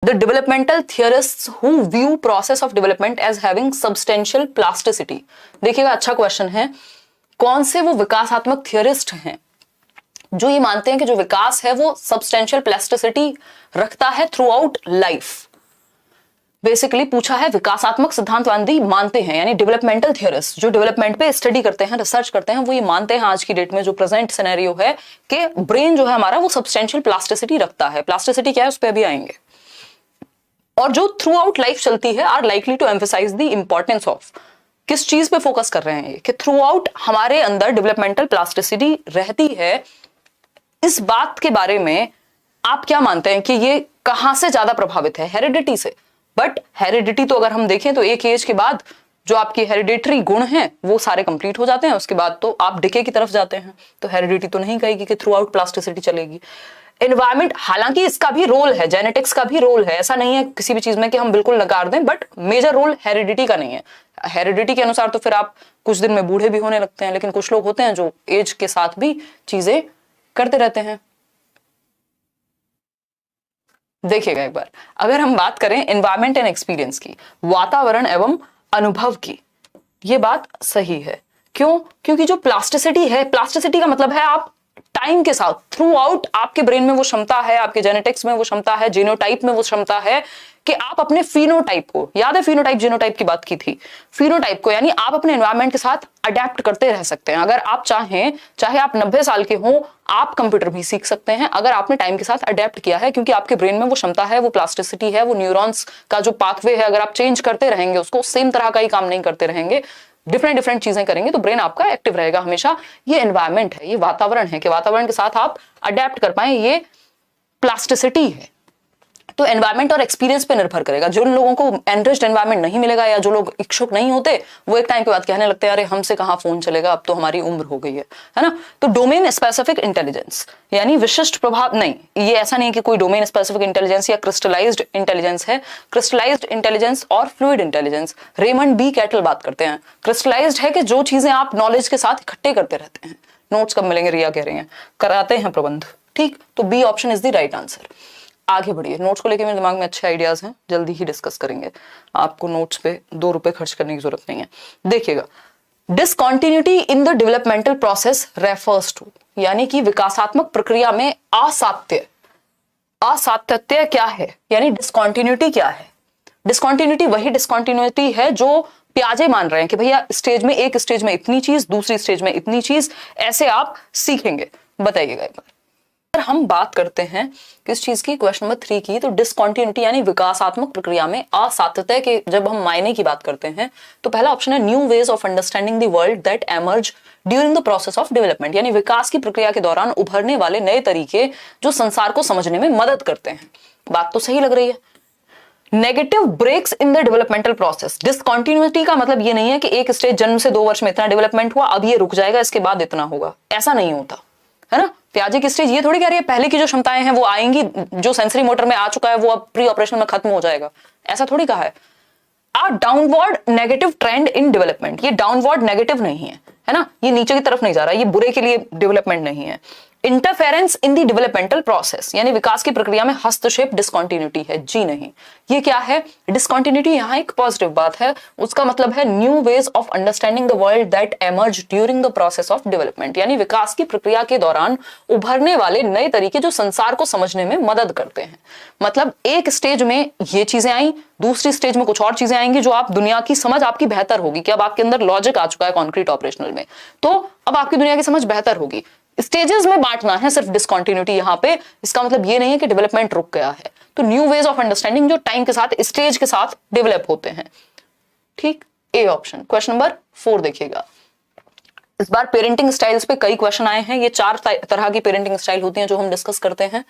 The developmental theorists who view process of development as having substantial plasticity. देखिएगा, अच्छा question है। कौन से वो विकासात्मक थियरिस्ट हैं जो ये मानते हैं कि जो विकास है वो सब्सटेंशियल प्लास्टिसिटी रखता है थ्रू आउट लाइफ। बेसिकली पूछा है विकासात्मक सिद्धांतवादी मानते हैं, यानी डेवलपमेंटल थियरिस्ट जो डेवलपमेंट पे स्टडी करते हैं, रिसर्च करते हैं, वो ये मानते हैं आज की डेट में जो प्रेजेंट सिनेरियो है कि ब्रेन जो है हमारा वो सब्सटेंशियल प्लास्टिसिटी रखता है। प्लास्टिसिटी क्या है उस पर अभी आएंगे। और जो थ्रू आउट लाइफ चलती है are likely to emphasise the importance of, किस चीज पे फोकस कर रहे हैं कि थ्रू आउट हमारे अंदर डेवलपमेंटल प्लास्टिसिटी रहती है। इस बात के बारे में आप क्या मानते हैं कि ये कहां से ज्यादा प्रभावित है? हेरिडिटी से। बट हेरिडिटी तो अगर हम देखें तो एक एज के बाद जो आपकी हेरिडिटरी गुण हैं वो सारे कंप्लीट हो जाते हैं, उसके बाद तो आप डिके की तरफ जाते हैं। तो हेरिडिटी तो नहीं कहेगी कि थ्रू आउट प्लास्टिसिटी चलेगी। एनवायरमेंट, हालांकि इसका भी रोल है, जेनेटिक्स का भी रोल है, ऐसा नहीं है किसी भी चीज में कि हम बिल्कुल नकार दें, बट मेजर रोल हेरिडिटी का नहीं है। हेरिडिटी के अनुसार तो फिर आप कुछ दिन में बूढ़े भी होने लगते हैं, लेकिन कुछ लोग होते हैं जो एज के साथ भी चीजें करते रहते हैं। देखिएगा एक बार, अगर हम बात करें एनवायरमेंट एंड एक्सपीरियंस की, वातावरण एवं अनुभव की, ये बात सही है। क्यों? क्योंकि जो प्लास्टिसिटी है, प्लास्टिसिटी का मतलब है आप टाइम के साथ थ्रू आउट आपके ब्रेन में वो क्षमता है, आपके जेनेटिक्स में वो क्षमता है, जीनोटाइप में वो क्षमता है कि आप अपने फिनोटाइप को, याद है फिनोटाइप जीनोटाइप की बात की थी, फिनोटाइप को यानी आप अपने एनवायरनमेंट के साथ अडेप्ट करते रह सकते हैं। अगर आप चाहें, चाहे आप 90 साल के हो, आप कंप्यूटर भी सीख सकते हैं अगर आपने टाइम के साथ अडेप्ट किया है, क्योंकि आपके ब्रेन में वो क्षमता है, वो प्लास्टिसिटी है, वो न्यूरॉन्स का जो पाथवे है, अगर आप चेंज करते रहेंगे उसको, सेम तरह का ही काम नहीं करते रहेंगे, डिफरेंट चीजें करेंगे, तो ब्रेन आपका एक्टिव रहेगा हमेशा। ये एनवायरनमेंट है, ये वातावरण है कि वातावरण के साथ आप अडेप्ट कर पाए, ये प्लास्टिसिटी है। तो एनवायरनमेंट और एक्सपीरियंस पे निर्भर करेगा। जिन लोगों को एनरिच्ड एनवायरनमेंट नहीं मिलेगा या जो लोग इच्छुक नहीं होते, वो एक टाइम के बाद कहने लगते हैं अरे हमसे कहाँ फोन चलेगा, अब तो हमारी उम्र हो गई है ना। तो डोमेन स्पेसिफिक इंटेलिजेंस यानी विशिष्ट प्रभाव नहीं, ये ऐसा नहीं कि कोई डोमेन स्पेसिफिक इंटेलिजेंस या क्रिस्टलाइज्ड इंटेलिजेंस है। क्रिस्टलाइज्ड इंटेलिजेंस और fluid intelligence, Raymond B Cattell बात करते हैं। क्रिस्टलाइज्ड है कि जो चीजें आप नॉलेज के साथ इकट्ठे करते रहते हैं। नोट्स कब मिलेंगे, रिया कह रही हैं, कराते हैं प्रबंध, ठीक। तो B option is the right answer. आगे बढ़िए, नोट्स को लेकर मेरे दिमाग में अच्छे आइडियाज हैं, जल्दी ही डिस्कस करेंगे। आपको नोट्स पे 2 रुपए खर्च करने की जरूरत नहीं है। देखिएगा, discontinuity in the developmental process refers to, यानी कि विकासात्मक प्रक्रिया में असातत्य। असातत्य क्या है, यानी डिसकंटिन्यूटी क्या है? डिसकंटिन्यूटी वही डिसकंटिन्यूटी है जो प्याजे मान रहे हैं कि भैया स्टेज में, एक स्टेज में इतनी चीज, दूसरी स्टेज में इतनी चीज, ऐसे आप सीखेंगे। बताइएगा एक बार। अगर हम बात करते हैं किस चीज की, क्वेश्चन नंबर 3 की, तो डिसकंटिन्यूटी यानी विकासात्मक प्रक्रिया में असातत्य के जब हम मायने की बात करते हैं तो पहला ऑप्शन है new ways of understanding the world that emerge during the process of development, यानी विकास की प्रक्रिया के दौरान उभरने वाले नए तरीके जो संसार को समझने में मदद करते हैं। बात तो सही लग रही है। Negative breaks in the developmental process, discontinuity का मतलब ये नहीं है कि एक स्टेज जन्म से 2 वर्ष में इतना डेवलपमेंट हुआ, अब ये रुक जाएगा, इसके बाद इतना होगा, ऐसा नहीं होता है ना। प्याजे की स्टेज ये थोड़ी कह रही है पहले की जो क्षमताएं हैं वो आएंगी, जो सेंसरी मोटर में आ चुका है वो अब प्री ऑपरेशन में खत्म हो जाएगा, ऐसा थोड़ी कहा है। Downward negative trend in development, ये डाउनवर्ड नेगेटिव नहीं है ना, ये नीचे की तरफ नहीं जा रहा, ये बुरे के लिए डेवलपमेंट नहीं है। इंटरफेरेंस इन दी डेवलपमेंटल प्रोसेस, यानी विकास की प्रक्रिया में हस्तक्षेप डिसकंटिन्यूटी है, जी नहीं। ये क्या है? डिसकंटिन्यूटी यहाँ एक पॉजिटिव बात है, उसका मतलब है new ways of understanding the world that emerge during the process of development, यानी विकास की प्रक्रिया के दौरान उभरने वाले नए तरीके जो संसार को समझने में मदद करते हैं। मतलब एक स्टेज में ये चीजें आई, दूसरी स्टेज में कुछ और चीजें आएंगी जो आप दुनिया की समझ आपकी बेहतर होगी कि अब आपके अंदर लॉजिक आ चुका है कॉन्क्रीट ऑपरेशनल में, तो अब आपकी दुनिया की समझ बेहतर होगी। स्टेजेस में बांटना है सिर्फ डिसकंटिन्यूटी यहां पे, इसका मतलब ये नहीं है कि डेवलपमेंट रुक गया है। तो न्यू वेज ऑफ अंडरस्टैंडिंग जो टाइम के साथ, स्टेज के साथ डेवलप होते हैं, ठीक। A option. क्वेश्चन नंबर 4 देखिएगा। इस बार पेरेंटिंग स्टाइल्स पे कई क्वेश्चन आए हैं। ये 4 तरह की पेरेंटिंग स्टाइल होती हैं जो हम डिस्कस करते हैं।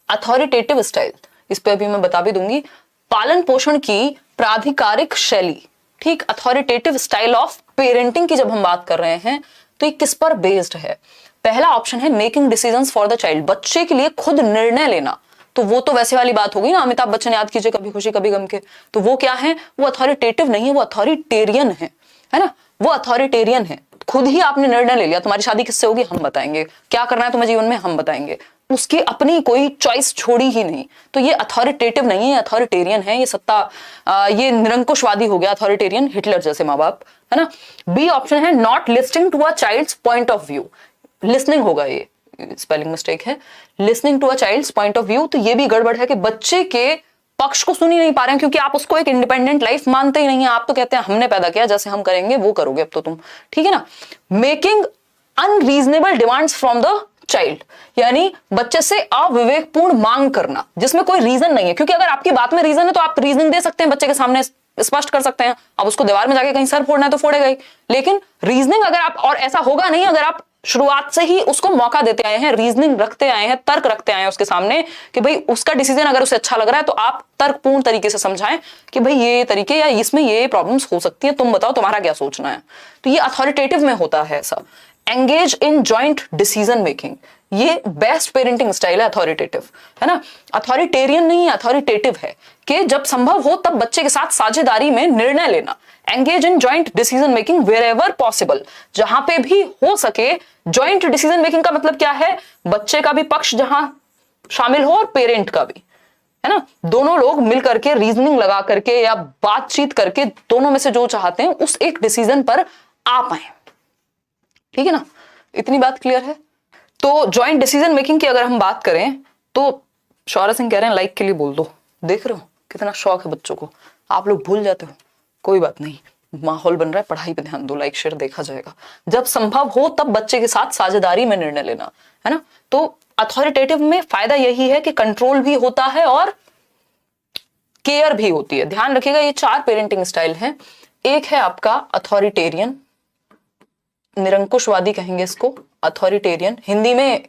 अथॉरिटेटिव स्टाइल, इस पे अभी मैं बता भी दूंगी। पालन पोषण की प्राधिकारिक शैली, ठीक। अथॉरिटेटिव स्टाइल ऑफ पेरेंटिंग की जब हम बात कर रहे हैं तो ये किस पर बेस्ड है? पहला ऑप्शन है making decisions for the child, बच्चे के लिए खुद निर्णय लेना। तो वो तो वैसे वाली बात होगी ना, अमिताभ बच्चन याद कीजिए, कभी खुशी कभी गम के। तो वो क्या है? वो अथॉरिटेटिव नहीं है, वो अथॉरिटेरियन है ना। वो अथॉरिटेरियन है, खुद ही आपने निर्णय ले लिया, तुम्हारी शादी किससे होगी हम बताएंगे, क्या करना है तुम्हें जीवन में हम बताएंगे, उसकी अपनी कोई चॉइस छोड़ी ही नहीं। तो ये अथॉरिटेटिव नहीं है, अथॉरिटेरियन है, ये सत्ता ये निरंकुशवादी हो गया, अथॉरिटेरियन, हिटलर जैसे माँ बाप, है ना। बी ऑप्शन है not listening to a child's point of view, listening होगा, ये स्पेलिंग मिस्टेक है, listening to a child's point of view. तो ये भी गड़बड़ है कि बच्चे के पक्ष को सुन ही नहीं पा रहे हैं, क्योंकि आप उसको एक इंडिपेंडेंट लाइफ मानते ही नहीं है। आप तो कहते हैं हमने पैदा किया, जैसे हम करेंगे वो करोगे अब तो तुम, ठीक है ना। Making unreasonable demands from the child, यानी बच्चे से अविवेकपूर्ण मांग करना जिसमें कोई रीजन नहीं है, क्योंकि अगर आपकी बात में रीजन है तो आप रीजनिंग दे सकते हैं, बच्चे के सामने स्पष्ट कर सकते हैं। अब उसको दीवार में जाके कहीं सर फोड़ना है तो फोड़ेगा ही, लेकिन रीजनिंग अगर आप, और ऐसा होगा नहीं अगर आप शुरुआत से ही उसको मौका देते आए हैं, रीजनिंग रखते आए हैं, तर्क रखते आए हैं उसके सामने कि भाई उसका डिसीजन अगर उसे अच्छा लग रहा है तो आप तर्कपूर्ण तरीके से समझाएं कि भाई ये तरीके या इसमें ये प्रॉब्लम्स हो सकती हैं, तुम बताओ तुम्हारा क्या सोचना है। तो ये अथॉरिटेटिव में होता है ऐसा। Engage in joint decision making, ये बेस्ट पेरेंटिंग स्टाइल है, अथॉरिटेटिव, है ना। अथॉरिटेरियन नहीं है, अथॉरिटेटिव है कि जब संभव हो तब बच्चे के साथ साझेदारी में निर्णय लेना। Engage in joint decision making wherever possible, जहां पे भी हो सके। जॉइंट डिसीजन मेकिंग का मतलब क्या है, बच्चे का भी पक्ष जहां शामिल हो और पेरेंट का भी, है ना। दोनों लोग मिल करके रीजनिंग लगा करके या बातचीत करके दोनों में से जो चाहते हैं उस एक डिसीजन पर आ पाए, ठीक है ना। इतनी बात क्लियर है। तो जॉइंट डिसीजन मेकिंग की अगर हम बात करें तो शौर्य सिंह कह रहे हैं लाइक के लिए बोल दो। देख रहे हो कितना शौक है बच्चों को, आप लोग भूल जाते हो, कोई बात नहीं, माहौल बन रहा है, पढ़ाई पे ध्यान दो, लाइक शेयर देखा जाएगा। जब संभव हो तब बच्चे के साथ साझेदारी में निर्णय लेना, है ना। तो अथॉरिटेटिव में फायदा यही है कि कंट्रोल भी होता है और केयर भी होती है। ध्यान रखिएगा ये 4 पेरेंटिंग स्टाइल हैं। एक है आपका अथॉरिटेरियन, निरंकुशवादी कहेंगे इसको, अथॉरिटेरियन। हिंदी में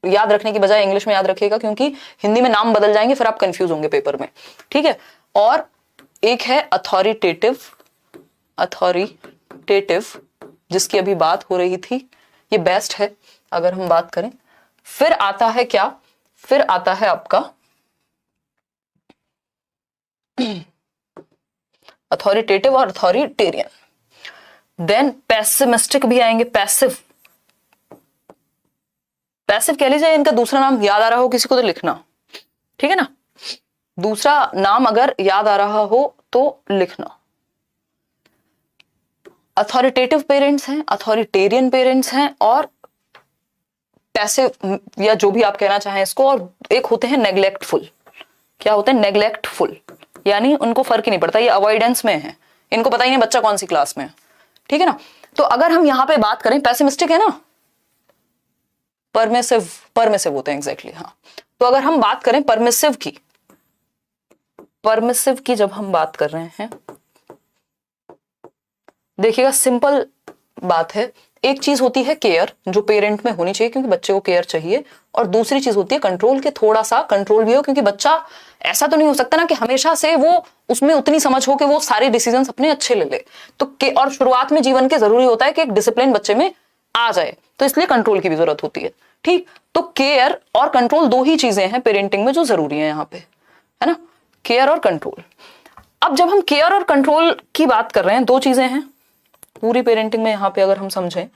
याद रखने की बजाय इंग्लिश में याद रखिएगा, क्योंकि हिंदी में नाम बदल जाएंगे फिर आप कंफ्यूज होंगे पेपर में, ठीक है। और एक है अथॉरिटेटिव, अथॉरिटेटिव जिसकी अभी बात हो रही थी, ये बेस्ट है अगर हम बात करें। फिर आता है क्या, फिर आता है आपका अथॉरिटेटिव और अथॉरिटेरियन। देन पैसिमिस्टिक भी आएंगे, पैसिव, पैसिव कह लीजिए, इनका दूसरा नाम याद आ रहा हो किसी को तो लिखना, ठीक है ना। दूसरा नाम अगर याद आ रहा हो तो लिखना। अथॉरिटेटिव पेरेंट्स हैं, अथॉरिटेरियन पेरेंट्स हैं और पैसिव या जो भी आप कहना चाहें इसको। और एक होते हैं नेग्लेक्टफुल। क्या होते हैं? नेग्लेक्टफुल, यानी उनको फर्क ही नहीं पड़ता, ये अवॉइडेंस में है, इनको पता ही नहीं बच्चा कौन सी क्लास में है, ठीक है ना। तो अगर हम यहां पे बात करें, पैसिमिस्टिक है ना, परमिसिव, परमिसिव होते हैं एग्जैक्टली, हाँ। तो अगर हम बात करें परमिसिव की, परमिसिव की जब हम बात कर रहे हैं, देखिएगा सिंपल बात है। एक चीज होती है केयर, जो पेरेंट में होनी चाहिए क्योंकि बच्चे को केयर चाहिए, और दूसरी चीज होती है कंट्रोल, के थोड़ा सा कंट्रोल भी हो, क्योंकि बच्चा ऐसा तो नहीं हो सकता ना कि हमेशा से वो उसमें उतनी समझ हो कि वो सारे डिसीजंस अपने अच्छे ले ले। तो और शुरुआत में जीवन के जरूरी होता है कि एक डिसिप्लिन बच्चे में आ जाए, तो इसलिए कंट्रोल की भी जरूरत होती है, ठीक। तो केयर और कंट्रोल 2 ही चीजें हैं पेरेंटिंग में जो जरूरी है यहाँ पे, है ना, केयर और कंट्रोल। अब जब हम केयर और कंट्रोल की बात कर रहे हैं, 2 चीजें हैं पूरी पेरेंटिंग में यहाँ पे अगर हम समझें,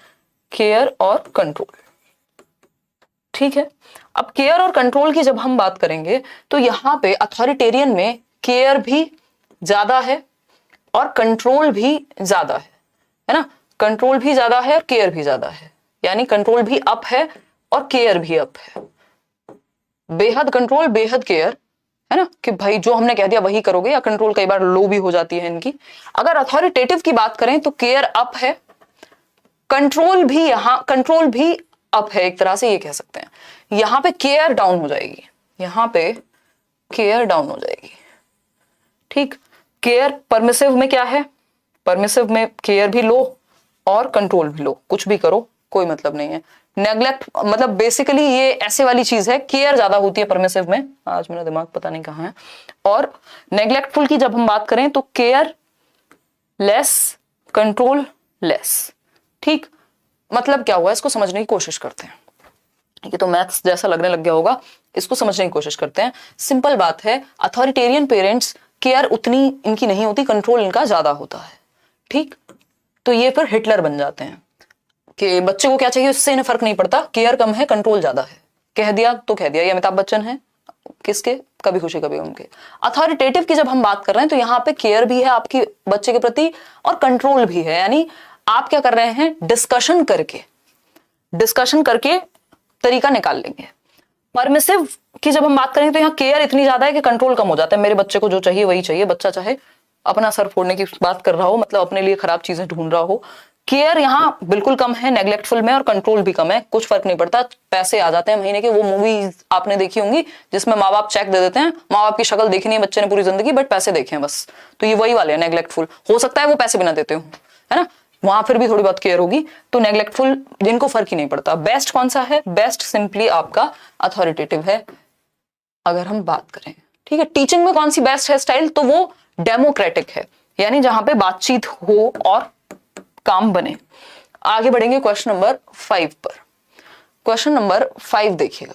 केयर और कंट्रोल, ठीक है। अब केयर और कंट्रोल की जब हम बात करेंगे तो यहाँ पे अथॉरिटेरियन में केयर भी ज्यादा है और कंट्रोल भी ज्यादा है ना। कंट्रोल भी ज्यादा है और केयर भी ज्यादा है, यानी कंट्रोल भी अप है और केयर भी अप है। बेहद कंट्रोल बेहद केयर, है ना, कि भाई जो हमने कह दिया वही करोगे, या कंट्रोल कई बार लो भी हो जाती है इनकी। अगर अथॉरिटेटिव की बात करें तो केयर अप है, कंट्रोल भी, यहां कंट्रोल भी अप है, एक तरह से ये कह सकते हैं। यहां पे केयर डाउन हो जाएगी, यहां पे केयर डाउन हो जाएगी, ठीक। केयर परमिसिव में क्या है, परमिसिव में केयर भी लो और कंट्रोल भी लो, कुछ भी करो कोई मतलब नहीं है। नेग्लेक्ट मतलब बेसिकली ये ऐसे वाली चीज है, केयर ज्यादा होती है परमिसिव में, आज मेरा दिमाग पता नहीं कहाँ है। और नेग्लेक्टफुल की जब हम बात करें तो केयर लेस, कंट्रोल लेस, ठीक। मतलब क्या हुआ, इसको समझने की कोशिश करते हैं। ये तो मैथ्स जैसा लगने लग गया होगा, इसको समझने की कोशिश करते हैं। सिंपल बात है, अथॉरिटेरियन पेरेंट्स केयर उतनी इनकी नहीं होती, कंट्रोल इनका ज्यादा होता है, ठीक। तो ये फिर हिटलर बन जाते हैं कि बच्चे को क्या चाहिए उससे इन्हें फर्क नहीं पड़ता, केयर कम है कंट्रोल ज्यादा है, कह दिया तो कह दिया, ये अमिताभ बच्चन है किसके, कभी खुशी कभी गम के। अथॉरिटेटिव की जब हम बात कर रहे हैं तो यहाँ पे केयर भी है आपकी बच्चे के प्रति और कंट्रोल भी है, यानी आप क्या कर रहे हैं, डिस्कशन करके तरीका निकाल लेंगे। परमिसिव की जब हम बात करेंगे तो यहाँ केयर इतनी ज्यादा है कि कंट्रोल कम हो जाता है, मेरे बच्चे को जो चाहिए वही चाहिए, बच्चा चाहे अपना सर फोड़ने की बात कर रहा हो, मतलब अपने लिए खराब चीजें ढूंढ रहा हो। केयर यहाँ बिल्कुल कम है, नेग्लेक्टफुल में, और कंट्रोल भी कम है, कुछ फर्क नहीं पड़ता, पैसे आ जाते हैं महीने के। वो मूवी आपने देखी होंगी जिसमें माँ बाप चेक दे देते हैं, माँ बाप की शक्ल देखी नहीं बच्चे ने पूरी जिंदगी, बट पैसे देखे हैं बस, तो ये वही वाले हैं नेग्लेक्टफुल। हो सकता है वो पैसे भी ना देते हो, है ना, वहां फिर भी थोड़ी बहुत केयर होगी। तो नेग्लेक्टफुल जिनको फर्क ही नहीं पड़ता। बेस्ट कौन सा है, बेस्ट सिंपली आपका अथॉरिटेटिव है अगर हम बात करें, ठीक है। टीचिंग में कौन सी बेस्ट है स्टाइल, तो वो डेमोक्रेटिक है, यानी जहां पे बातचीत हो और काम बने। आगे बढ़ेंगे क्वेश्चन नंबर 5 पर। क्वेश्चन नंबर 5 देखिएगा।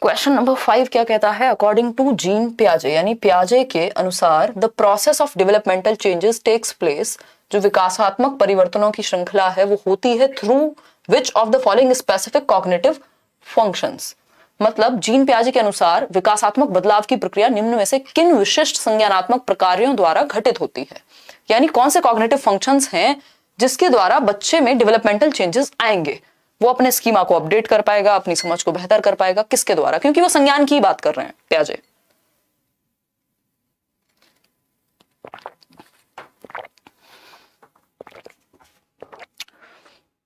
क्वेश्चन नंबर 5 क्या कहता है, अकॉर्डिंग टू जीन पियाजे, यानी पियाजे के अनुसार the process of developmental changes takes place, जो विकासात्मक परिवर्तनों की श्रृंखला है वो होती है through which of the following specific cognitive functions. मतलब जीन पियाजे के अनुसार विकासात्मक बदलाव की प्रक्रिया निम्न में से किन विशिष्ट संज्ञानात्मक प्रकारों द्वारा घटित होती है, यानी कौन से कॉग्निटिव फंक्शंस हैं जिसके द्वारा बच्चे में डेवलपमेंटल चेंजेस आएंगे, वो अपने स्कीमा को अपडेट कर पाएगा, अपनी समझ को बेहतर कर पाएगा, किसके द्वारा, क्योंकि वो संज्ञान की बात कर रहे हैं पियाजे।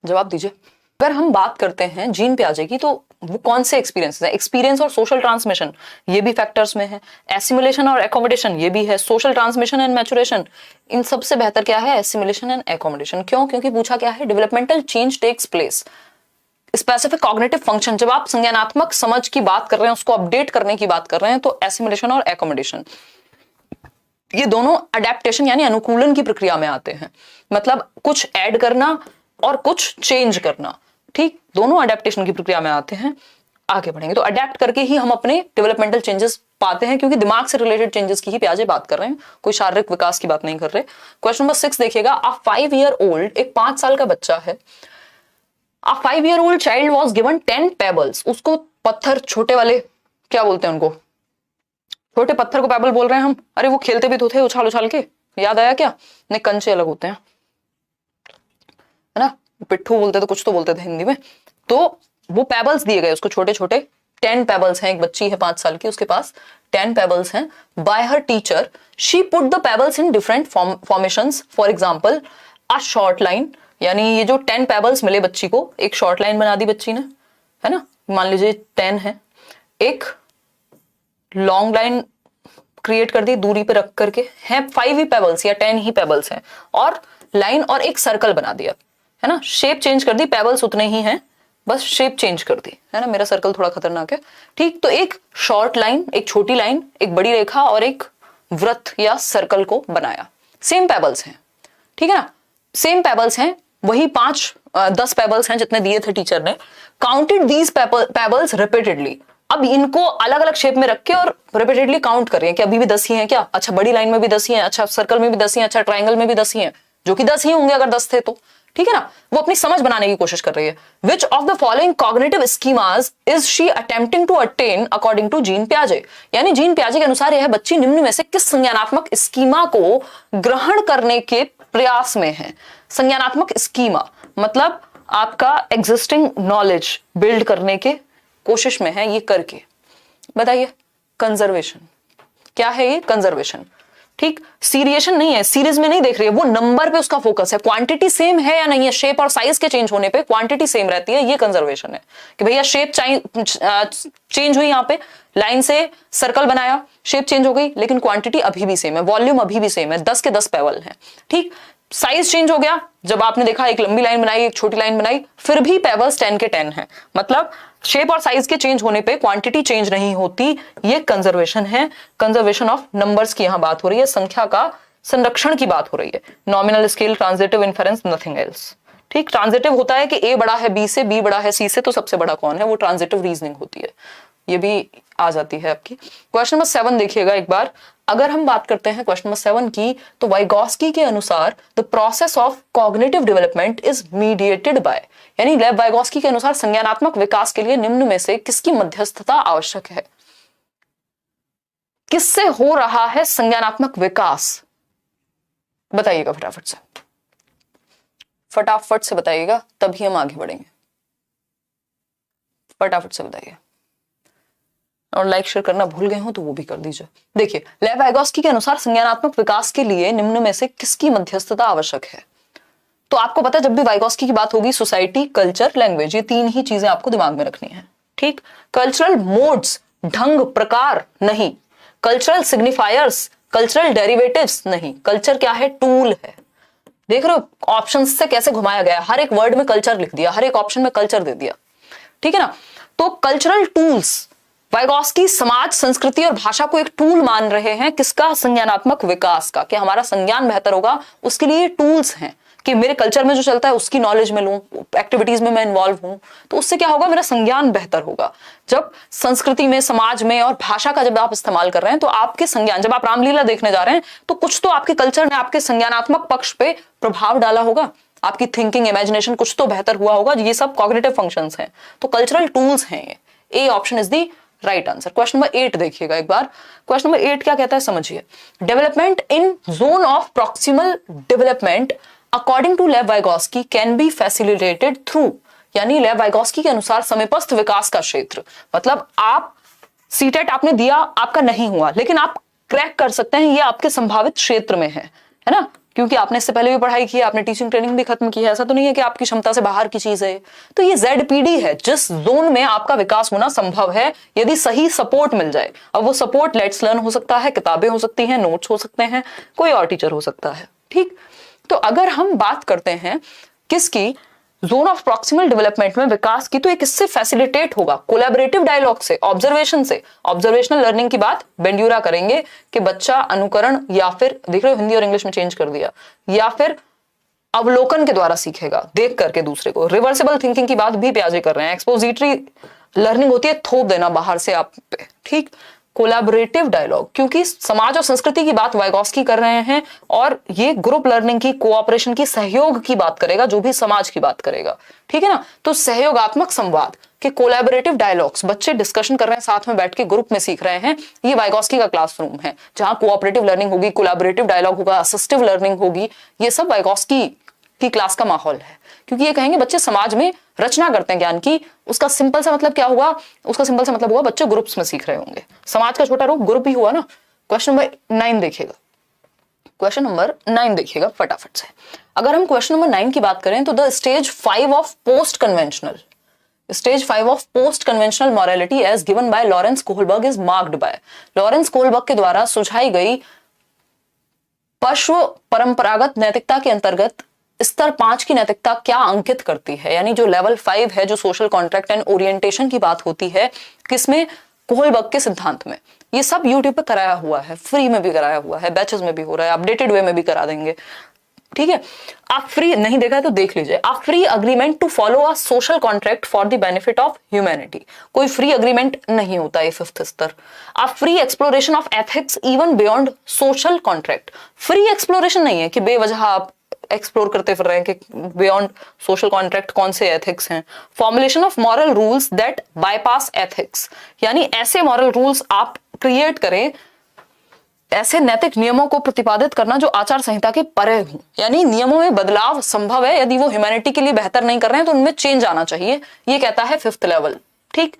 जवाब दीजिए। अगर हम बात करते हैं जीन पियाजे की तो वो कौन से एक्सपीरियंस है, एक्सपीरियंस और सोशल ट्रांसमिशन ये भी फैक्टर्स में है, एसिमुलेशन और एकोमोडेशन ये भी है, सोशल ट्रांसमिशन एंड मैचुरेशन, इन सबसे बेहतर क्या है, एसिमुलेशन एंड एकोमोडेशन। क्यों, क्योंकि पूछा क्या है, developmental change takes place, specific cognitive function, जब आप संज्ञानात्मक समझ की बात कर रहे हैं, उसको अपडेट करने की बात कर रहे हैं, तो एसिमुलेशन और एकोमोडेशन ये दोनों अडेप्टेशन यानी अनुकूलन की प्रक्रिया में आते हैं, मतलब कुछ ऐड करना और कुछ चेंज करना, ठीक, दोनों अडेप्टेशन की प्रक्रिया में आते हैं। आगे बढ़ेंगे तो अडेप्ट करके ही हम अपने डेवलपमेंटल चेंजेस पाते हैं, क्योंकि दिमाग से रिलेटेड चेंजेस की ही पियाजे बात कर रहे हैं, कोई शारीरिक विकास की बात नहीं कर रहे। क्वेश्चन नंबर 6 देखिएगा। अ 5 year old, एक 5 साल का बच्चा है, a 5 year old child was given 10 pebbles, उसको पत्थर, छोटे वाले क्या बोलते हैं उनको, छोटे पत्थर को पेबल बोल रहे हैं हम, अरे वो खेलते भी तो थे उछाल उछाल के, याद आया क्या, नहीं कंचे अलग होते हैं, है ना, पिट्ठू बोलते तो कुछ तो बोलते थे हिंदी में। तो वो पेबल्स दिए गए उसको, छोटे छोटे 10 पेबल्स हैं, एक बच्ची है 5 साल की, उसके पास 10 पेबल्स हैं। By her teacher she put the pebbles in different formations, for example a short line, यानी ये जो 10 पेबल्स मिले बच्ची को, एक शॉर्ट लाइन बना दी बच्ची ने, है ना, मान लीजिए 10 है, एक लॉन्ग लाइन क्रिएट कर दी दूरी पे रख करके, है 5 ही पेबल्स या 10 ही पेबल्स हैं, और लाइन और एक सर्कल बना दिया, है ना, शेप चेंज कर दी, पेबल्स उतने ही हैं, बस शेप चेंज कर दी, है ना, मेरा सर्कल थोड़ा खतरनाक है, ठीक। तो एक शॉर्ट लाइन, एक छोटी लाइन, एक बड़ी रेखा और एक वृत्त या सर्कल को बनाया, सेम पेबल्स हैं, ठीक है ना, सेम पेबल्स हैं, वही 10 पेबल्स हैं जितने दिए थे टीचर ने। काउंटेड दीज पेबल्स रिपीटेडली, अब इनको अलग अलग शेप में रख के और रिपीटेडली काउंट कर रहे हैं कि अभी भी 10 ही हैं क्या, अच्छा बड़ी लाइन में भी 10 ही हैं, अच्छा सर्कल में भी 10 ही हैं, अच्छा ट्राइंगल में भी 10 ही हैं, जो कि 10 ही होंगे अगर 10 थे तो, ठीक है ना, वो अपनी समझ बनाने की कोशिश कर रही है। Which of the following cognitive schemas is she attempting to attain according to Jean पियाजे, यानी जीन पियाजे के अनुसार यह बच्ची निम्न में से किस संज्ञानात्मक स्कीमा को ग्रहण करने के प्रयास में है। संज्ञानात्मक स्कीमा मतलब आपका एग्जिस्टिंग नॉलेज बिल्ड करने के कोशिश में है, ये करके बताइए। कंजर्वेशन क्या है, ये कंजर्वेशन, ठीक, सीरिएशन नहीं है, सीरीज में नहीं देख रही है, वो नंबर पे उसका फोकस है, क्वांटिटी सेम है या नहीं है, शेप और साइज के चेंज होने पे क्वांटिटी सेम रहती है, ये कंजर्वेशन है कि भैया शेप चेंज हुई, यहाँ पे लाइन से सर्कल बनाया, शेप चेंज हो गई, लेकिन क्वांटिटी अभी भी सेम है, वॉल्यूम अभी भी सेम है, 10 के 10 पेबल है, ठीक। साइज चेंज हो गया, जब आपने देखा एक लंबी लाइन बनाई एक छोटी लाइन बनाई, फिर भी पेबल्स 10 के 10 है, मतलब शेप और साइज के चेंज होने पे क्वांटिटी चेंज नहीं होती, ये कंजर्वेशन है। कंजर्वेशन ऑफ नंबर्स की यहां बात हो रही है, संख्या का संरक्षण की बात हो रही है। Nominal scale, transitive inference, nothing else, ठीक। ट्रांजिटिव होता है कि ए बड़ा है बी से, बी बड़ा है सी से, तो सबसे बड़ा कौन है, वो ट्रांजिटिव रीजनिंग होती है, ये भी आ जाती है आपकी। क्वेश्चन नंबर 7 देखिएगा एक बार। अगर हम बात करते हैं क्वेश्चन नंबर 7 की, तो वाइगॉस्की के अनुसार the process of cognitive development is mediated by, यानी लेव वाइगॉस्की के अनुसार संज्ञानात्मक विकास के लिए निम्न में से किसकी मध्यस्थता आवश्यक है? किससे हो रहा है संज्ञानात्मक विकास? बताइएगा फटाफट से, फटाफट से बताइएगा, तभी हम आगे बढ़ेंगे। फटाफट से बताइए, और लाइक शेयर करना भूल गए हो तो वो भी कर दीजिए। देखिए, लेव वाइगॉस्की के अनुसार संज्ञानात्मक विकास के लिए निम्न में से किसकी मध्यस्थता आवश्यक है? तो आपको पता है जब भी वाइगॉस्की की बात होगी, सोसाइटी, कल्चर, लैंग्वेज, ये तीन ही चीजें आपको दिमाग में रखनी है। ठीक, कल्चरल मोड्स, ढंग, प्रकार नहीं, कल्चरल सिग्निफायर्स, कल्चरल डेरिवेटिव्स नहीं। कल्चर क्या है? टूल है। देख रहे हो ऑप्शन से कैसे घुमाया गया, हर एक वर्ड में कल्चर लिख दिया, हर एक ऑप्शन में कल्चर दे दिया। ठीक है ना? तो कल्चरल टूल्स, वाइगॉस्की समाज, संस्कृति और भाषा को एक टूल मान रहे हैं किसका? संज्ञानात्मक विकास का, कि हमारा संज्ञान बेहतर होगा, उसके लिए टूल्स हैं कि मेरे कल्चर में जो चलता है उसकी नॉलेज में लूं, एक्टिविटीज में मैं इन्वॉल्व हूं, तो उससे क्या होगा? मेरा संज्ञान बेहतर होगा। जब संस्कृति में, समाज में और भाषा का जब आप इस्तेमाल कर रहे हैं तो आपके संज्ञान, जब आप रामलीला देखने जा रहे हैं तो कुछ तो आपके कल्चर ने आपके संज्ञानात्मक पक्ष पे प्रभाव डाला होगा, आपकी थिंकिंग, इमेजिनेशन कुछ तो बेहतर हुआ होगा। ये सब कॉग्निटिव फंक्शंस हैं, तो कल्चरल टूल्स हैं ये। ए option is the right answer. Question number 8 देखिएगा एक बार। क्वेश्चन नंबर 8 क्या कहता है समझिए। Development in zone of proximal development according to Lev Vygotsky can be facilitated through, यानी लेव वाइगॉस्की के अनुसार समीपस्थ विकास का क्षेत्र, मतलब आप सीटेट आपने दिया, आपका नहीं हुआ, लेकिन आप क्रैक कर सकते हैं, ये आपके संभावित क्षेत्र में है ना? क्योंकि आपने इससे पहले भी पढ़ाई की है, आपने टीचिंग ट्रेनिंग भी खत्म की है, ऐसा तो नहीं है कि आपकी क्षमता से बाहर की चीज है। तो ये ZPD है, जिस जोन में आपका विकास होना संभव है यदि सही सपोर्ट मिल जाए। अब वो सपोर्ट लेट्स लर्न हो सकता है, किताबें हो सकती हैं, नोट्स हो सकते हैं, कोई और टीचर हो सकता है। ठीक, तो अगर हम बात करते हैं किसकी, जोन ऑफ प्रॉक्सिमल डेवलपमेंट में विकास की, तो एक इससे फैसिलिटेट होगा कोलैबोरेटिव डायलॉग से, ऑब्जर्वेशन से। ऑब्जर्वेशनल लर्निंग की बात बेंड्यूरा करेंगे कि बच्चा अनुकरण, या फिर देख रहे हो हिंदी और इंग्लिश में चेंज कर दिया, या फिर अवलोकन के द्वारा सीखेगा, देख करके दूसरे को। रिवर्सिबल थिंकिंग की बात भी प्याजे कर रहे हैं। एक्सपोजिटरी लर्निंग होती है थोप देना बाहर से आप पे। ठीक, कोलैबोरेटिव डायलॉग, क्योंकि समाज और संस्कृति की बात वाइगॉस्की कर रहे हैं, और ये ग्रुप लर्निंग की, कोऑपरेशन की, सहयोग की बात करेगा, जो भी समाज की बात करेगा। ठीक है ना? तो सहयोगात्मक संवाद के कोलैबोरेटिव डायलॉग्स, बच्चे डिस्कशन कर रहे हैं, साथ में बैठ के ग्रुप में सीख रहे हैं, ये वाइगॉस्की का क्लासरूम है, जहां कोऑपरेटिव लर्निंग होगी, कोलैबोरेटिव डायलॉग होगा, असिस्टिव लर्निंग होगी। ये सब वाइगॉस्की की क्लास का माहौल है, क्योंकि ये कहेंगे बच्चे समाज में रचना करते हैं ज्ञान की। उसका सिंपल सा मतलब क्या हुआ? उसका सिंपल सा मतलब हुआ बच्चे ग्रुप्स में सीख रहे होंगे। समाज का छोटा रूप ग्रुप ही हुआ ना। क्वेश्चन नंबर 9 देखिएगा। क्वेश्चन नंबर 9 देखिएगा फटाफट से। अगर हम क्वेश्चन नंबर 9 की बात करें तो the stage 5 of post conventional, stage 5 of post conventional morality as given by Lawrence Kohlberg is marked by. Lawrence Kohlberg के द्वारा सुझाई गई पश्व परंपरागत नैतिकता के अंतर्गत स्तर 5 की नैतिकता क्या अंकित करती है? यानी जो लेवल 5 है, जो सोशल कॉन्ट्रैक्ट एंड ओरिएंटेशन की बात होती है, किसमें? कोहलबर्ग के सिद्धांत में। ये सब यूट्यूब पे कराया हुआ है, फ्री में भी कराया हुआ है, बैचेस में भी हो रहा है, अपडेटेड वे में भी करा देंगे। ठीक है, आप फ्री नहीं देखा है तो देख लीजिए। आप free agreement to follow a social contract for the benefit of humanity, कोई फ्री अग्रीमेंट नहीं होता है 5th स्तर। आप free exploration of ethics even beyond social contract, free exploration नहीं है कि बेवजह आप एक्सप्लोर करते फिर रहे हैं कि बियॉन्ड सोशल कॉन्ट्रैक्ट कौन से एथिक्स हैं। Formulation of moral rules that bypass ethics, यानी ऐसे मॉरल रूल्स आप क्रिएट करें, ऐसे नैतिक नियमों को प्रतिपादित करना जो आचार संहिता के परे हों। यानी नियमों में बदलाव संभव है, यदि वो ह्यूमैनिटी के लिए बेहतर नहीं कर रहे हैं तो उनमें चेंज आना चाहिए, ये कहता है 5th लेवल। ठीक,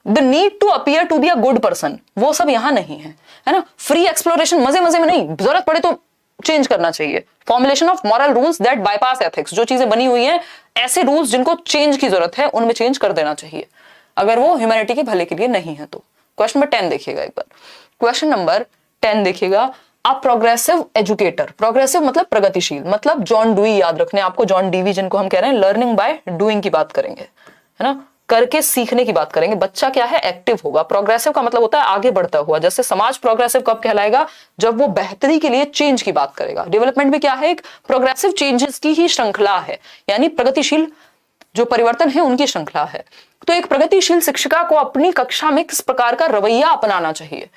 the need to appear to be a good person, वो सब यहां नहीं है, है ना। फ्री एक्सप्लोरेशन मजे मजे में नहीं, जरूरत पड़े तो चेंज करना चाहिए। Formulation of moral rules that bypass ethics, जो चीजें बनी हुई हैं, ऐसे रूल्स जिनको चेंज की जरूरत है उनमें चेंज कर देना चाहिए, अगर वो ह्यूमैनिटी के भले के लिए नहीं है तो। क्वेश्चन नंबर 10 देखिएगा एक बार। क्वेश्चन नंबर 10 देखिएगा। अ प्रोग्रेसिव एजुकेटर, प्रोग्रेसिव मतलब प्रगतिशील, मतलब जॉन डुई याद रखने आपको, जॉन डीवी जिनको हम कह रहे हैं, लर्निंग बाय डूइंग की बात करेंगे, है ना, करके सीखने की बात करेंगे। बच्चा क्या है? एक्टिव होगा। प्रोग्रेसिव का मतलब होता है आगे बढ़ता हुआ। जैसे समाज प्रोग्रेसिव कब कहलाएगा? जब वो बेहतरी के लिए चेंज की बात करेगा। डेवलपमेंट भी क्या है? एक प्रोग्रेसिव चेंजेस की ही श्रृंखला है, यानी प्रगतिशील जो परिवर्तन है उनकी श्रृंखला है। तो एक प्रगतिशील शिक्षिका को अपनी कक्षा में किस प्रकार का रवैया अपनाना चाहिए?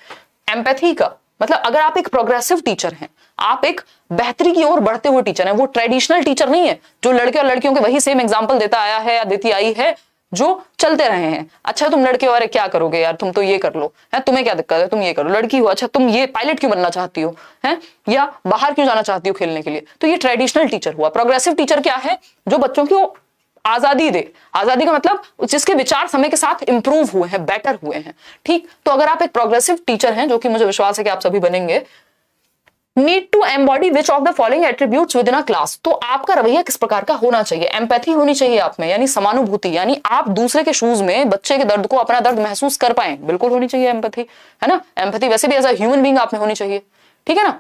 एम्पैथी का, मतलब अगर आप एक प्रोग्रेसिव टीचर हैं, आप एक बेहतरी की ओर बढ़ते हुए टीचर हैं, वो ट्रेडिशनल टीचर नहीं है जो लड़के और लड़कियों के वही सेम एग्जाम्पल देता आया है या देती आई है जो चलते रहे हैं। अच्छा तुम लड़के हो, अरे क्या करोगे यार, तुम तो ये कर लो, है तुम्हें क्या दिक्कत है, तुम ये करो। लड़की हो, अच्छा तुम ये पायलट क्यों बनना चाहती हो, है या बाहर क्यों जाना चाहती हो खेलने के लिए। तो ये ट्रेडिशनल टीचर हुआ। प्रोग्रेसिव टीचर क्या है, जो बच्चों को आजादी दे। आजादी का मतलब जिसके विचार समय के साथ इंप्रूव हुए हैं, बेटर हुए हैं। ठीक, तो अगर आप एक प्रोग्रेसिव टीचर हैं, जो कि मुझे विश्वास है कि आप सभी बनेंगे, need to embody which of the following attributes within a class. तो आपका रवैया किस प्रकार का होना चाहिए। एम्पैथी होनी चाहिए आप में, यानी समानुभूति, यानी आप दूसरे के शूज में बच्चे के दर्द को, अपना दर्द महसूस कर पाए, बिल्कुल होनी चाहिए एम्पैथी, है ना। एम्पैथी वैसे भी एज अ ह्यूमन बीइंग आप में होनी चाहिए, ठीक है ना।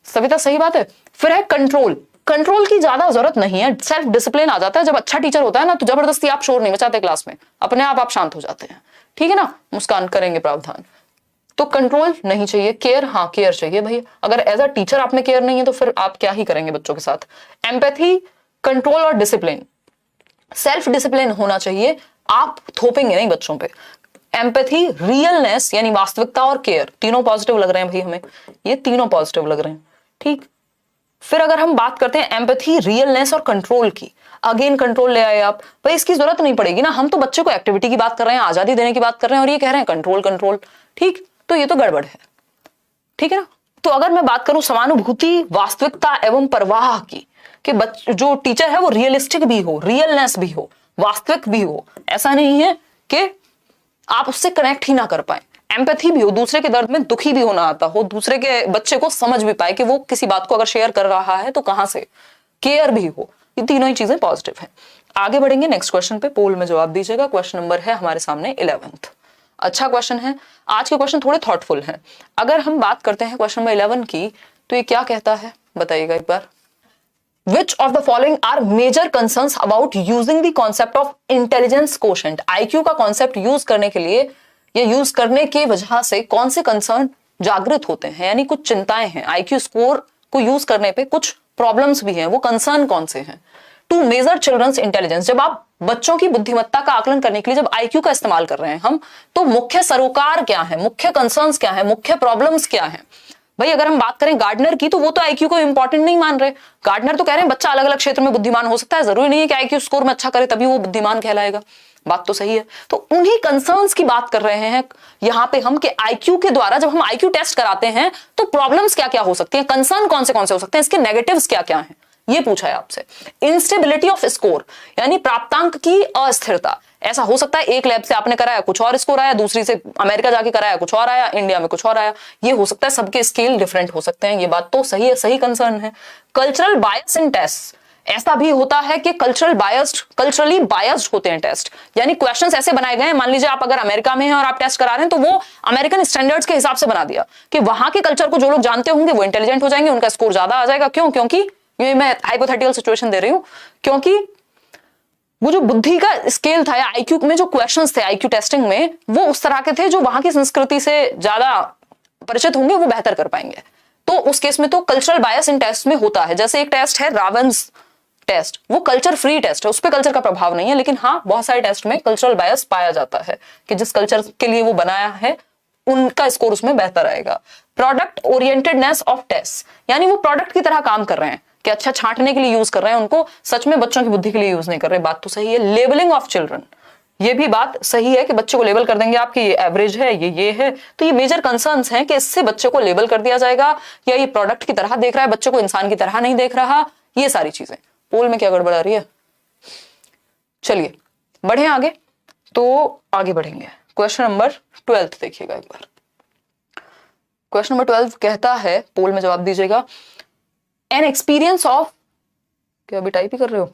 सविता सही बात है। फिर है कंट्रोल। कंट्रोल की ज्यादा जरूरत नहीं है, सेल्फ डिसिप्लिन आ जाता है। जब अच्छा टीचर होता है ना, तो जबरदस्ती आप शोर नहीं मचाते क्लास में, अपने आप शांत हो जाते हैं, ठीक है ना। मुस्कान करेंगे प्रावधान। तो कंट्रोल नहीं चाहिए। केयर, हाँ केयर चाहिए भाई। अगर एज अ टीचर आप में केयर नहीं है तो फिर आप क्या ही करेंगे बच्चों के साथ। एम्पैथी, कंट्रोल और डिसिप्लिन। सेल्फ डिसिप्लिन होना चाहिए, आप थोपेंगे नहीं बच्चों पे। एम्पैथी, रियलनेस यानी वास्तविकता और केयर, तीनों पॉजिटिव लग रहे हैं भाई हमें, ये तीनों पॉजिटिव लग रहे हैं, ठीक। फिर अगर हम बात करते हैं एम्पैथी, रियलनेस और कंट्रोल की, अगेन कंट्रोल ले आए आप, भाई इसकी जरूरत नहीं पड़ेगी ना, हम तो बच्चे को एक्टिविटी की बात कर रहे हैं, आजादी देने की बात कर रहे हैं, और ये कह रहे हैं कंट्रोल कंट्रोल, ठीक। तो ये तो गड़बड़ है, ठीक है ना। तो अगर मैं बात करूं समानुभूति, वास्तविकता एवं परवाह की, कि जो टीचर है वो रियलिस्टिक भी हो, रियलनेस भी हो, वास्तविक भी हो, ऐसा नहीं है कि आप उससे कनेक्ट ही ना कर पाए। एम्पैथी भी हो, दूसरे के दर्द में दुखी भी होना आता हो, दूसरे के बच्चे को समझ भी पाए कि वो किसी बात को अगर शेयर कर रहा है तो कहां से। केयर भी हो, ये तीनों ही चीजें पॉजिटिव हैं। आगे बढ़ेंगे नेक्स्ट क्वेश्चन पे, पोल में जवाब दीजिएगा। क्वेश्चन नंबर है हमारे सामने 11th। अच्छा क्वेश्चन है, आज के क्वेश्चन थोड़े थॉटफुल हैं। अगर हम बात करते हैं क्वेश्चन नंबर 11 की, तो ये क्या कहता है बताइएगा एक बार। Which of the following are major concerns about using the concept of intelligence quotient? IQ का कॉन्सेप्ट यूज करने के लिए या यूज करने की वजह से कौन से कंसर्न जागृत होते हैं, यानी कुछ चिंताएं हैं। IQ स्कोर को यूज करने पे कुछ प्रॉब्लम्स भी हैं, वो कंसर्न कौन से हैं। टू मेजर चिल्ड्रंस इंटेलिजेंस, जब आप बच्चों की बुद्धिमत्ता का आकलन करने के लिए जब IQ का इस्तेमाल कर रहे हैं हम, तो मुख्य सरोकार क्या है, मुख्य कंसर्न्स क्या है, मुख्य प्रॉब्लम्स क्या है। भाई अगर हम बात करें गार्डनर की, तो वो तो IQ को इंपॉर्टेंट नहीं मान रहे। गार्डनर तो कह रहे हैं बच्चा अलग अलग क्षेत्र में बुद्धिमान हो सकता है, जरूरी नहीं है कि IQ स्कोर में अच्छा करे तभी वो बुद्धिमान कहलाएगा। बात तो सही है। तो उन्हीं कंसर्न्स की बात कर रहे हैं यहां पे हम, कि IQ के द्वारा जब हम IQ टेस्ट कराते हैं तो प्रॉब्लम्स क्या क्या हो सकती हैं, कंसर्न कौन से हो सकते हैं, इसके नेगेटिव्स क्या क्या हैं, ये पूछा है आपसे। इंस्टेबिलिटी ऑफ स्कोर, यानी प्राप्तांक की अस्थिरता। ऐसा हो सकता है एक लैब से आपने कराया कुछ और स्कोर आया, दूसरी से अमेरिका जाके कराया कुछ और आया, इंडिया में कुछ और आया। ये हो सकता है, सबके स्केल डिफरेंट हो सकते हैं, ये बात तो सही है, सही कंसर्न है। कल्चरल बायस इन टेस्ट, ऐसा भी होता है कि कल्चरली बायस्ड होते हैं टेस्ट, यानी क्वेश्चंस ऐसे बनाए गए हैं। मान लीजिए आप अगर अमेरिका में हैं और आप टेस्ट करा रहे हैं, तो वो अमेरिकन स्टैंडर्ड्स के हिसाब से बना दिया कि वहां के कल्चर को जो लोग जानते होंगे वो इंटेलिजेंट हो जाएंगे, उनका स्कोर ज्यादा आ जाएगा। क्यों? क्योंकि ये मैं हाइपोथेटिकल सिचुएशन दे रही हूं, क्योंकि वो जो बुद्धि का स्केल था या IQ में जो क्वेश्चंस थे IQ टेस्टिंग में, वो उस तरह के थे जो वहां की संस्कृति से ज्यादा परिचित होंगे, वो बेहतर कर पाएंगे। तो उस केस में तो कल्चरल बायस इन टेस्ट में होता है। जैसे एक टेस्ट है रावन्स टेस्ट, वो कल्चर फ्री टेस्ट है, उस पर कल्चर का प्रभाव नहीं है, लेकिन हाँ बहुत सारे टेस्ट में कल्चरल बायस पाया जाता है कि जिस कल्चर के लिए वो बनाया है उनका स्कोर उसमें बेहतर आएगा। प्रोडक्ट ओरिएंटेडनेस ऑफ टेस्ट, यानी वो प्रोडक्ट की तरह काम कर रहे हैं कि अच्छा छांटने के लिए यूज कर रहे हैं, उनको सच में बच्चों की बुद्धि के लिए यूज नहीं कर रहे। बात तो सही है। लेबलिंग ऑफ चिल्ड्रन, ये भी बात सही है कि बच्चे को लेबल कर देंगे आप कि ये एवरेज है, ये है। तो ये मेजर कंसर्न्स हैं कि इससे बच्चे को लेबल कर दिया जाएगा, या ये प्रोडक्ट की तरह देख रहा है, बच्चे को इंसान की तरह नहीं देख रहा। ये सारी चीजें पोल में क्या गड़बड़ आ रही है। चलिए बढ़े आगे, तो आगे बढ़ेंगे। क्वेश्चन नंबर 12 देखिएगा एक बार। क्वेश्चन नंबर 12 कहता है, पोल में जवाब दीजिएगा। एन एक्सपीरियंस ऑफ, क्या अभी टाइप ही कर रहे हो,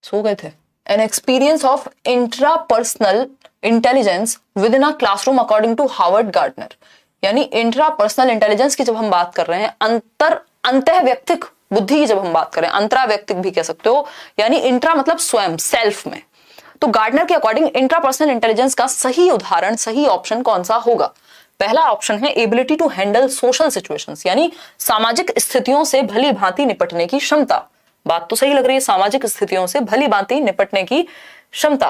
सो गए थे। An experience of intrapersonal intelligence within a classroom according to Howard Gardner, यानी इंट्रापर्सनल इंटेलिजेंस की जब हम बात कर रहे हैं, अंतः व्यक्तिक बुद्धि की जब हम बात करें, अंतराव्यक्तिक भी कह सकते हो, यानी इंट्रा मतलब स्वयं, सेल्फ में। तो गार्डनर के अकॉर्डिंग इंट्रापर्सनल इंटेलिजेंस का सही उदाहरण, सही ऑप्शन कौन सा होगा। पहला ऑप्शन है ability to handle social situations, यानी सामाजिक स्थितियों से भली भांति निपटने की क्षमता। बात तो सही लग रही है, सामाजिक स्थितियों से भली भांति निपटने की क्षमता।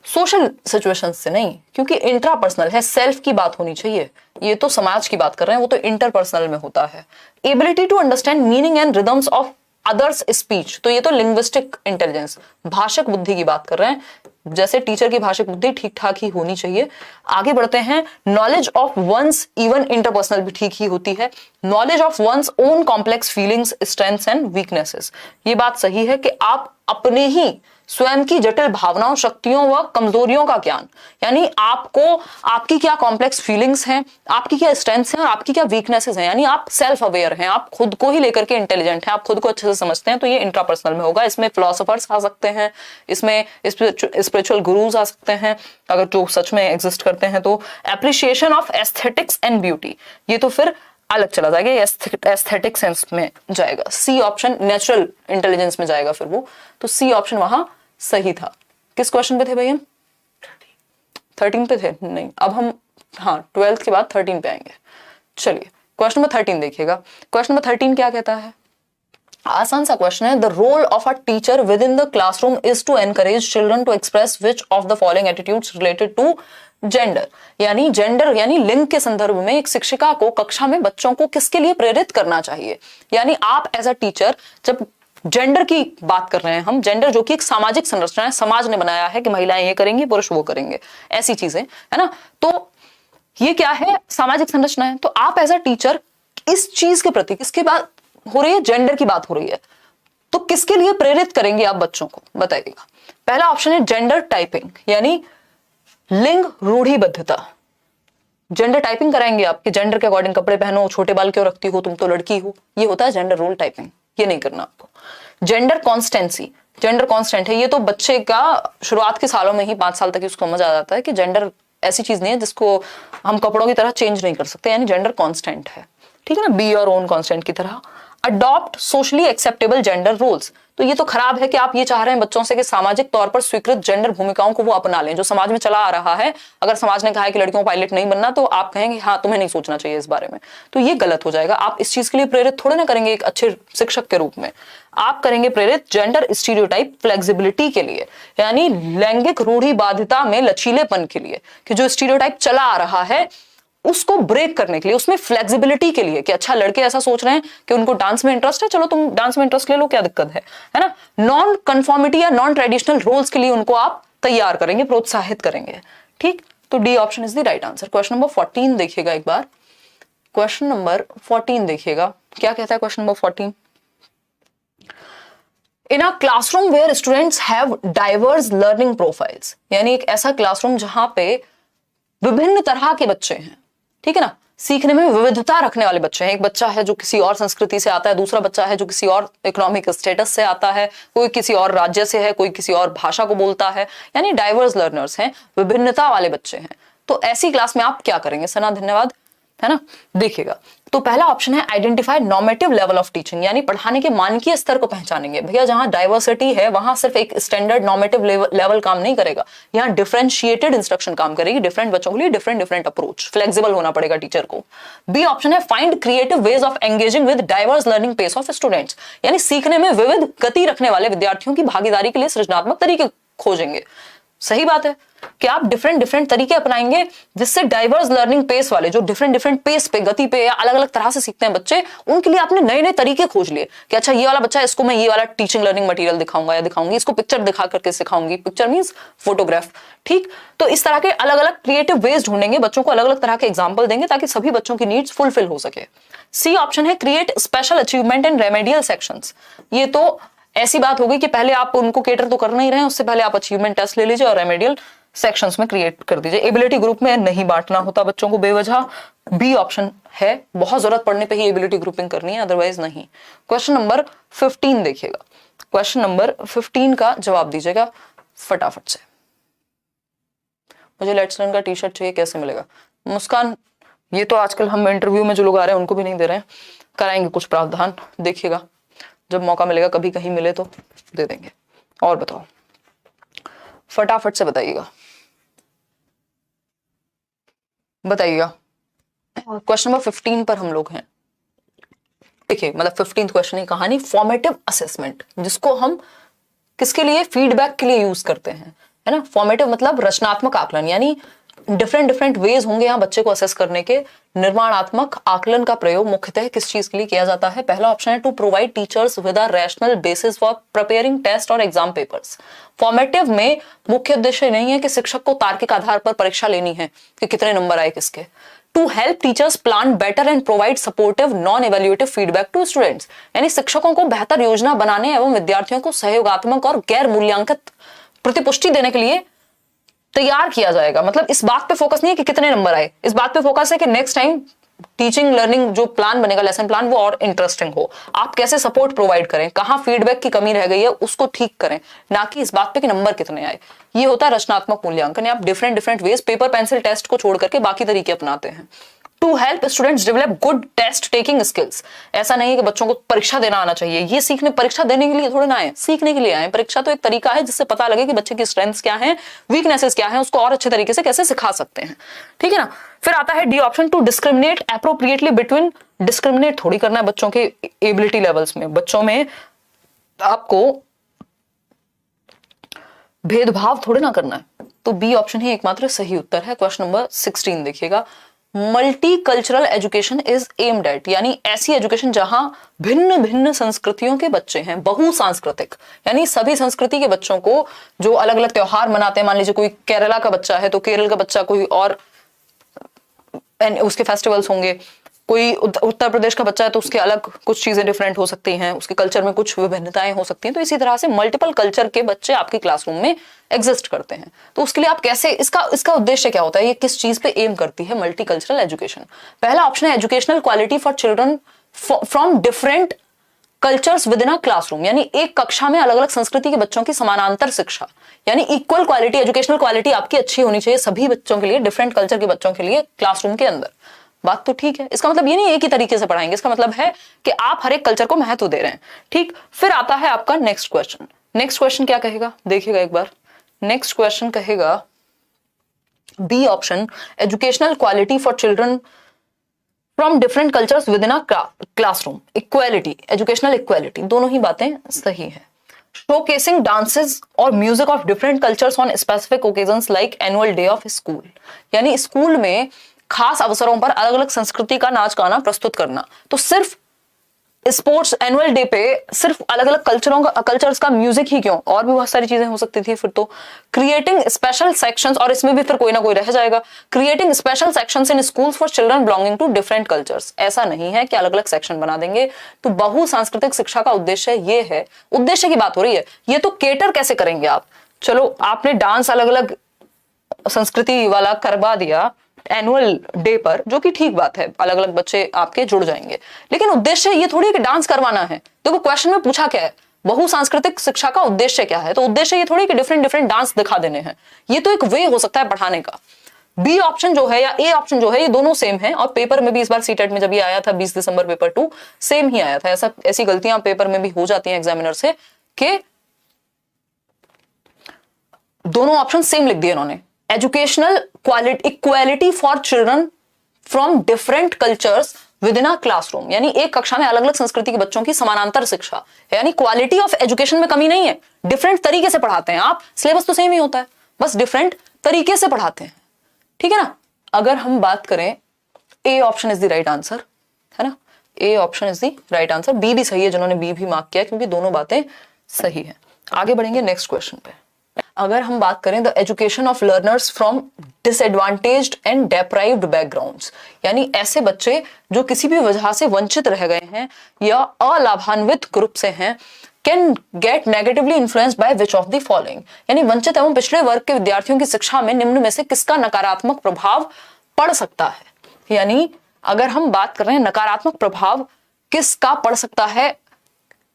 सोशल सिचुएशन से नहीं, क्योंकि इंट्रापर्सनल है, सेल्फ की बात होनी चाहिए। ये तो समाज की बात कर रहे हैं, वो तो इंटरपर्सनल में होता है। Ability to understand meaning and rhythms of others' speech, तो ये तो लिंग्विस्टिक इंटेलिजेंस, भाषक बुद्धि की बात कर रहे हैं। जैसे टीचर की भाषिक बुद्धि ठीक ठाक ही होनी चाहिए। आगे बढ़ते हैं, knowledge of one's, even interpersonal भी ठीक ही होती है। Knowledge of one's own complex feelings, strengths and weaknesses, ये बात सही है कि आप अपने ही स्वयं की जटिल भावनाओं, शक्तियों व कमजोरियों का ज्ञान, यानी आपको आपकी क्या कॉम्प्लेक्स फीलिंग्स हैं, आपकी क्या स्ट्रेंथ्स हैं और आपकी क्या वीकनेसेस हैं, यानी आप सेल्फ अवेयर हैं, आप खुद को ही लेकर के इंटेलिजेंट हैं, आप खुद को अच्छे से समझते हैं, तो ये इंट्रापर्सनल में होगा। इसमें फिलोसोफर्स आ सकते हैं, इसमें स्पिरिचुअल गुरुज आ सकते हैं अगर जो सच में एग्जिस्ट करते हैं तो। Appreciation of aesthetics and beauty, ये तो फिर अलग चला जाएगा, एस्थेटिक सेंस में जाएगा। सी ऑप्शन नेचुरल इंटेलिजेंस में जाएगा फिर वो, तो सी ऑप्शन वहां सही था। किस क्वेश्चन पे थे भैया? 13 पे थे? नहीं, अब हम हाँ 12th के बाद 13 पे आएंगे। चलिए क्वेश्चन नंबर 13 देखिएगा। क्वेश्चन नंबर 13 क्या कहता है? आसान सा क्वेश्चन है। The role of a teacher within the classroom is to encourage children to express which of the following attitudes related to gender, यानी लिंग के संदर्भ में एक शिक्षिका को कक्षा में बच्चों को किसके लिए प्रेरित करना चाहिए। यानी आप एज अ टीचर जब जेंडर की बात कर रहे हैं, हम जेंडर जो कि एक सामाजिक संरचना है, समाज ने बनाया है कि महिलाएं ये करेंगी, पुरुष वो करेंगे, ऐसी चीजें है ना, तो ये क्या है? सामाजिक संरचना है। तो आप एज अ टीचर इस चीज के प्रति, किसकी बात हो रही है? जेंडर की बात हो रही है, तो किसके लिए प्रेरित करेंगे आप बच्चों को, बताइएगा। पहला ऑप्शन है जेंडर टाइपिंग, यानी लिंग रूढ़िबद्धता। जेंडर टाइपिंग कराएंगे आपके जेंडर के अकॉर्डिंग कपड़े पहनो, छोटे बाल क्यों रखती हो, तुम तो लड़की हो, ये होता है जेंडर रोल टाइपिंग, ये नहीं करना आपको। जेंडर कॉन्स्टेंसी, जेंडर कॉन्स्टेंट है, ये तो बच्चे का शुरुआत के सालों में ही 5 साल तक उसको समझ आ जाता है कि जेंडर ऐसी चीज नहीं है जिसको हम कपड़ों की तरह चेंज नहीं कर सकते, यानी जेंडर कॉन्स्टेंट है, ठीक है ना, बी योर ओन कॉन्स्टेंट की तरह। Adopt socially acceptable gender roles, तो ये तो खराब है कि आप ये चाह रहे हैं बच्चों से कि सामाजिक तौर पर स्वीकृत जेंडर भूमिकाओं को वो अपना लें, जो समाज में चला आ रहा है। अगर समाज ने कहा है कि लड़कियों को पायलट नहीं बनना, तो आप कहेंगे हाँ तुम्हें नहीं सोचना चाहिए इस बारे में, तो ये गलत हो जाएगा। आप इस चीज के लिए प्रेरित थोड़े ना करेंगे एक अच्छे शिक्षक के रूप में, आप करेंगे प्रेरित जेंडर स्टीरियोटाइप फ्लेक्सिबिलिटी के लिए, यानी लैंगिक रूढ़िबाधिता में लचीलेपन के लिए, कि जो स्टीरियोटाइप चला आ रहा है उसको ब्रेक करने के लिए, उसमें फ्लेक्सिबिलिटी के लिए, कि अच्छा लड़के ऐसा सोच रहे हैं कि उनको डांस में इंटरेस्ट है, चलो तुम डांस में इंटरेस्ट ले लो, क्या दिक्कत है ना। नॉन कन्फॉर्मिटी या नॉन ट्रेडिशनल रोल्स के लिए उनको आप तैयार करेंगे, प्रोत्साहित करेंगे, ठीक। तो D option is the right answer. Question number 14 देखिएगा एक बार। क्वेश्चन नंबर 14 देखिएगा, क्या कहता है question number 14? In a classroom where students have diverse learning profiles, यानी एक ऐसा क्लासरूम जहां पे विभिन्न तरह के बच्चे हैं, ठीक है ना, सीखने में विविधता रखने वाले बच्चे हैं। एक बच्चा है जो किसी और संस्कृति से आता है, दूसरा बच्चा है जो किसी और इकोनॉमिक स्टेटस से आता है, कोई किसी और राज्य से है, कोई किसी और भाषा को बोलता है, यानी डाइवर्स लर्नर्स हैं, विभिन्नता वाले बच्चे हैं। तो ऐसी क्लास में आप क्या करेंगे? सना धन्यवाद, है ना। देखिएगा, तो पहला ऑप्शन है identify normative level of teaching, यानी पढ़ाने के मानकीय स्तर को पहचानेंगे। भैया जहां डाइवर्सिटी है वहां सिर्फ एक स्टैंडर्ड नॉर्मेटिव लेवल काम नहीं करेगा, यहाँ डिफरेंशिएटेड इंस्ट्रक्शन काम करेगी, डिफरेंट बच्चों के लिए डिफरेंट अप्रोच, फ्लेक्सिबल होना पड़ेगा टीचर को। बी ऑप्शन है find creative ways of engaging with diverse learning pace of students, यानी सीखने में विविध गति रखने वाले विद्यार्थियों की भागीदारी के लिए सृजनात्मक तरीके खोजेंगे। सही बात है कि आप डिफरेंट तरीके अपनाएंगे जिससे डाइवर्स लर्निंग पेस वाले, जो डिफरेंट पेस पे, गति पे या अलग अलग तरह से सीखते हैं बच्चे, उनके लिए आपने नए तरीके खोज लिए कि अच्छा ये वाला बच्चा है, इसको मैं ये वाला टीचिंग लर्निंग मटेरियल दिखाऊंगा या दिखाऊंगी, इसको पिक्चर दिखा करके सिखाऊंगी, पिक्चर मींस फोटोग्राफ, ठीक। तो इस तरह के अलग अलग क्रिएटिव वेज ढूंढेंगे, बच्चों को अलग अलग तरह के एग्जाम्पल देंगे ताकि सभी बच्चों की नीड्स फुलफिल हो सके। सी ऑप्शन है create special achievement and remedial sections, ये तो ऐसी बात होगी कि पहले आप उनको केटर तो करना ही रहे हैं, उससे पहले आप अचीवमेंट टेस्ट ले लीजिए और रेमेडियल सेक्शंस में क्रिएट कर दीजिए। एबिलिटी ग्रुप में नहीं बांटना होता बच्चों को बेवजह। बी ऑप्शन है, बहुत जरूरत पड़ने पे ही एबिलिटी ग्रुपिंग करनी है, अदरवाइज नहीं। क्वेश्चन नंबर 15 देखिएगा। क्वेश्चन नंबर 15 का जवाब दीजिएगा फटाफट से। मुझे लेट्स लर्न का टी शर्ट चाहिए, कैसे मिलेगा? मुस्कान, ये तो आजकल हम इंटरव्यू में जो लोग आ रहे हैं उनको भी नहीं दे रहे हैं, कराएंगे कुछ प्रावधान, देखिएगा जब मौका मिलेगा, कभी कहीं मिले तो दे देंगे। और बताओ, फटाफट से बताइएगा। क्वेश्चन नंबर 15 पर हम लोग हैं। देखिए, मतलब 15th क्वेश्चन की कहानी, फॉर्मेटिव असेसमेंट, जिसको हम किसके लिए, फीडबैक के लिए यूज करते हैं, है ना। फॉर्मेटिव मतलब रचनात्मक आकलन, यानी डिफरेंट वेज होंगे यहाँ बच्चे को असेस करने के। निर्माणात्मक आकलन का प्रयोग मुख्यतः किस चीज के लिए किया जाता है? पहला ऑप्शन है to provide teachers with a rational basis for preparing test और एग्जाम पेपर्स। फॉर्मेटिव में मुख्य उद्देश्य नहीं है कि शिक्षक को तार्किक आधार पर परीक्षा लेनी है कि कितने नंबर आए किसके। To help teachers plan better and provide supportive non evaluative feedback to students, यानी शिक्षकों को बेहतर योजना बनाने एवं विद्यार्थियों को सहयोगात्मक और गैर मूल्यांकित प्रतिपुष्टि देने के लिए तैयार किया जाएगा। मतलब इस बात पे फोकस नहीं है कि कितने नंबर आए, इस बात पे फोकस है कि नेक्स्ट टाइम टीचिंग लर्निंग जो प्लान बनेगा, लेसन प्लान, वो और इंटरेस्टिंग हो। आप कैसे सपोर्ट प्रोवाइड करें, कहां फीडबैक की कमी रह गई है उसको ठीक करें, ना कि इस बात पे कि नंबर कितने आए। ये होता है रचनात्मक मूल्यांकन। आप different ways, paper pencil test को छोड़ करके बाकी तरीके अपनाते हैं। To help students develop good test taking skills, ऐसा नहीं है कि बच्चों को परीक्षा देना आना चाहिए। ये सीखने, परीक्षा देने के लिए थोड़े ना आए, सीखने के लिए आए। परीक्षा तो एक तरीका है जिससे पता लगे कि बच्चे की स्ट्रेंथ्स क्या हैं, वीकनेसेस क्या हैं, उसको और अच्छे तरीके से कैसे सिखा सकते हैं, ठीक है ना। फिर आता है D option, to discriminate appropriately between. Discriminate थोड़ी करना है बच्चों के एबिलिटी लेवल्स में, बच्चों में आपको भेदभाव थोड़े ना करना है। तो बी ऑप्शन ही एकमात्र सही उत्तर है। क्वेश्चन नंबर 16 देखिएगा, multi cultural education is aimed at, यानी ऐसी एजुकेशन जहां भिन्न भिन्न संस्कृतियों के बच्चे हैं, बहुसांस्कृतिक, यानी सभी संस्कृति के बच्चों को जो अलग अलग त्योहार मनाते हैं, मान लीजिए कोई केरला का बच्चा है तो केरल का बच्चा कोई और उसके फेस्टिवल्स होंगे, कोई उत्तर प्रदेश का बच्चा है तो उसके अलग कुछ चीजें डिफरेंट हो सकती हैं, उसके कल्चर में कुछ विभिन्नताएं हो सकती हैं। तो इसी तरह से मल्टीपल कल्चर के बच्चे आपके क्लासरूम में एग्जिस्ट करते हैं। तो उसके लिए आप कैसे, इसका उद्देश्य क्या होता है, ये किस चीज पे एम करती है मल्टी कल्चरल एजुकेशन? पहला ऑप्शन है educational quality for children from different cultures within a classroom, यानी एक कक्षा में अलग अलग संस्कृति के बच्चों की समानांतर शिक्षा, यानी इक्वल क्वालिटी, एजुकेशनल क्वालिटी आपकी अच्छी होनी चाहिए सभी बच्चों के लिए, डिफरेंट कल्चर के बच्चों के लिए क्लासरूम के अंदर। बात तो ठीक है, इसका मतलब ये नहीं एक ही तरीके से पढ़ाएंगे, इसका मतलब है कि आप हर एक कल्चर को महत्व दे रहे हैं, ठीक। फिर आता है आपका नेक्स्ट क्वेश्चन। नेक्स्ट क्वेश्चन क्या कहेगा, देखिएगा एक बार। नेक्स्ट क्वेश्चन कहेगा B option, educational quality for children from different cultures within a classroom. Equality, educational equality, दोनों ही बातें सही है। शोकेसिंग डांसेस और music of different cultures on specific occasions like annual day of school, यानी school में खास अवसरों पर अलग अलग संस्कृति का नाच गाना प्रस्तुत करना। तो सिर्फ स्पोर्ट्स एनुअल डे पे सिर्फ अलग अलग कल्चर्स का म्यूजिक ही क्यों, और भी बहुत सारी चीजें हो सकती थी। फिर तो क्रिएटिंग स्पेशल सेक्शंस, और इसमें भी फिर कोई ना कोई रह जाएगा। Creating special sections in schools for children belonging to different cultures, ऐसा नहीं है कि अलग अलग सेक्शन बना देंगे। तो बहुसांस्कृतिक शिक्षा का उद्देश्य ये है, उद्देश्य की बात हो रही है, ये तो केटर कैसे करेंगे आप। चलो आपने डांस अलग अलग संस्कृति वाला करवा दिया एनुअल डे पर, जो कि ठीक बात है, अलग अलग बच्चे आपके जुड़ जाएंगे, लेकिन उद्देश्य ये थोड़ी है कि डांस करवाना है। देखो क्वेश्चन में पूछा क्या है, बहुसांस्कृतिक शिक्षा का उद्देश्य क्या है, तो उद्देश्य ये थोड़ी कि डिफरेंट डांस दिखा देने हैं। ये तो एक वे हो सकता है पढ़ाने का। बी ऑप्शन जो है या ए ऑप्शन जो है, ये दोनों सेम है, और पेपर में भी इस बार सीटेट में जब ये आया था 20 दिसंबर पेपर 2 सेम ही आया था। ऐसी गलतियां पेपर में भी हो जाती हैं एग्जामिनर से कि दोनों ऑप्शन सेम लिख दिए इन्होंने। Educational quality equality for children from different cultures within a classroom, यानी एक कक्षा में अलग अलग संस्कृति के बच्चों की समानांतर शिक्षा, यानी क्वालिटी ऑफ एजुकेशन में कमी नहीं है, डिफरेंट तरीके से पढ़ाते हैं आप, सिलेबस तो सेम ही होता है, बस डिफरेंट तरीके से पढ़ाते हैं, ठीक है ना। अगर हम बात करें, A option is the right answer, है ना, A option is the right answer. B भी सही है, जिन्होंने बी भी मार्क किया, क्योंकि दोनों बातें सही है। आगे बढ़ेंगे नेक्स्ट क्वेश्चन पे। अगर हम बात करें the education of learners from disadvantaged and deprived backgrounds, यानी ऐसे बच्चे जो किसी भी वजह से वंचित रह गए हैं या अलाभान्वित ग्रुप से हैं, can get negatively influenced by which of the following, यानी वंचित एवं पिछड़े वर्ग के विद्यार्थियों की शिक्षा में निम्न में से किसका नकारात्मक प्रभाव पड़ सकता है। यानी अगर हम बात कर रहे हैं नकारात्मक प्रभाव किसका पड़ सकता है,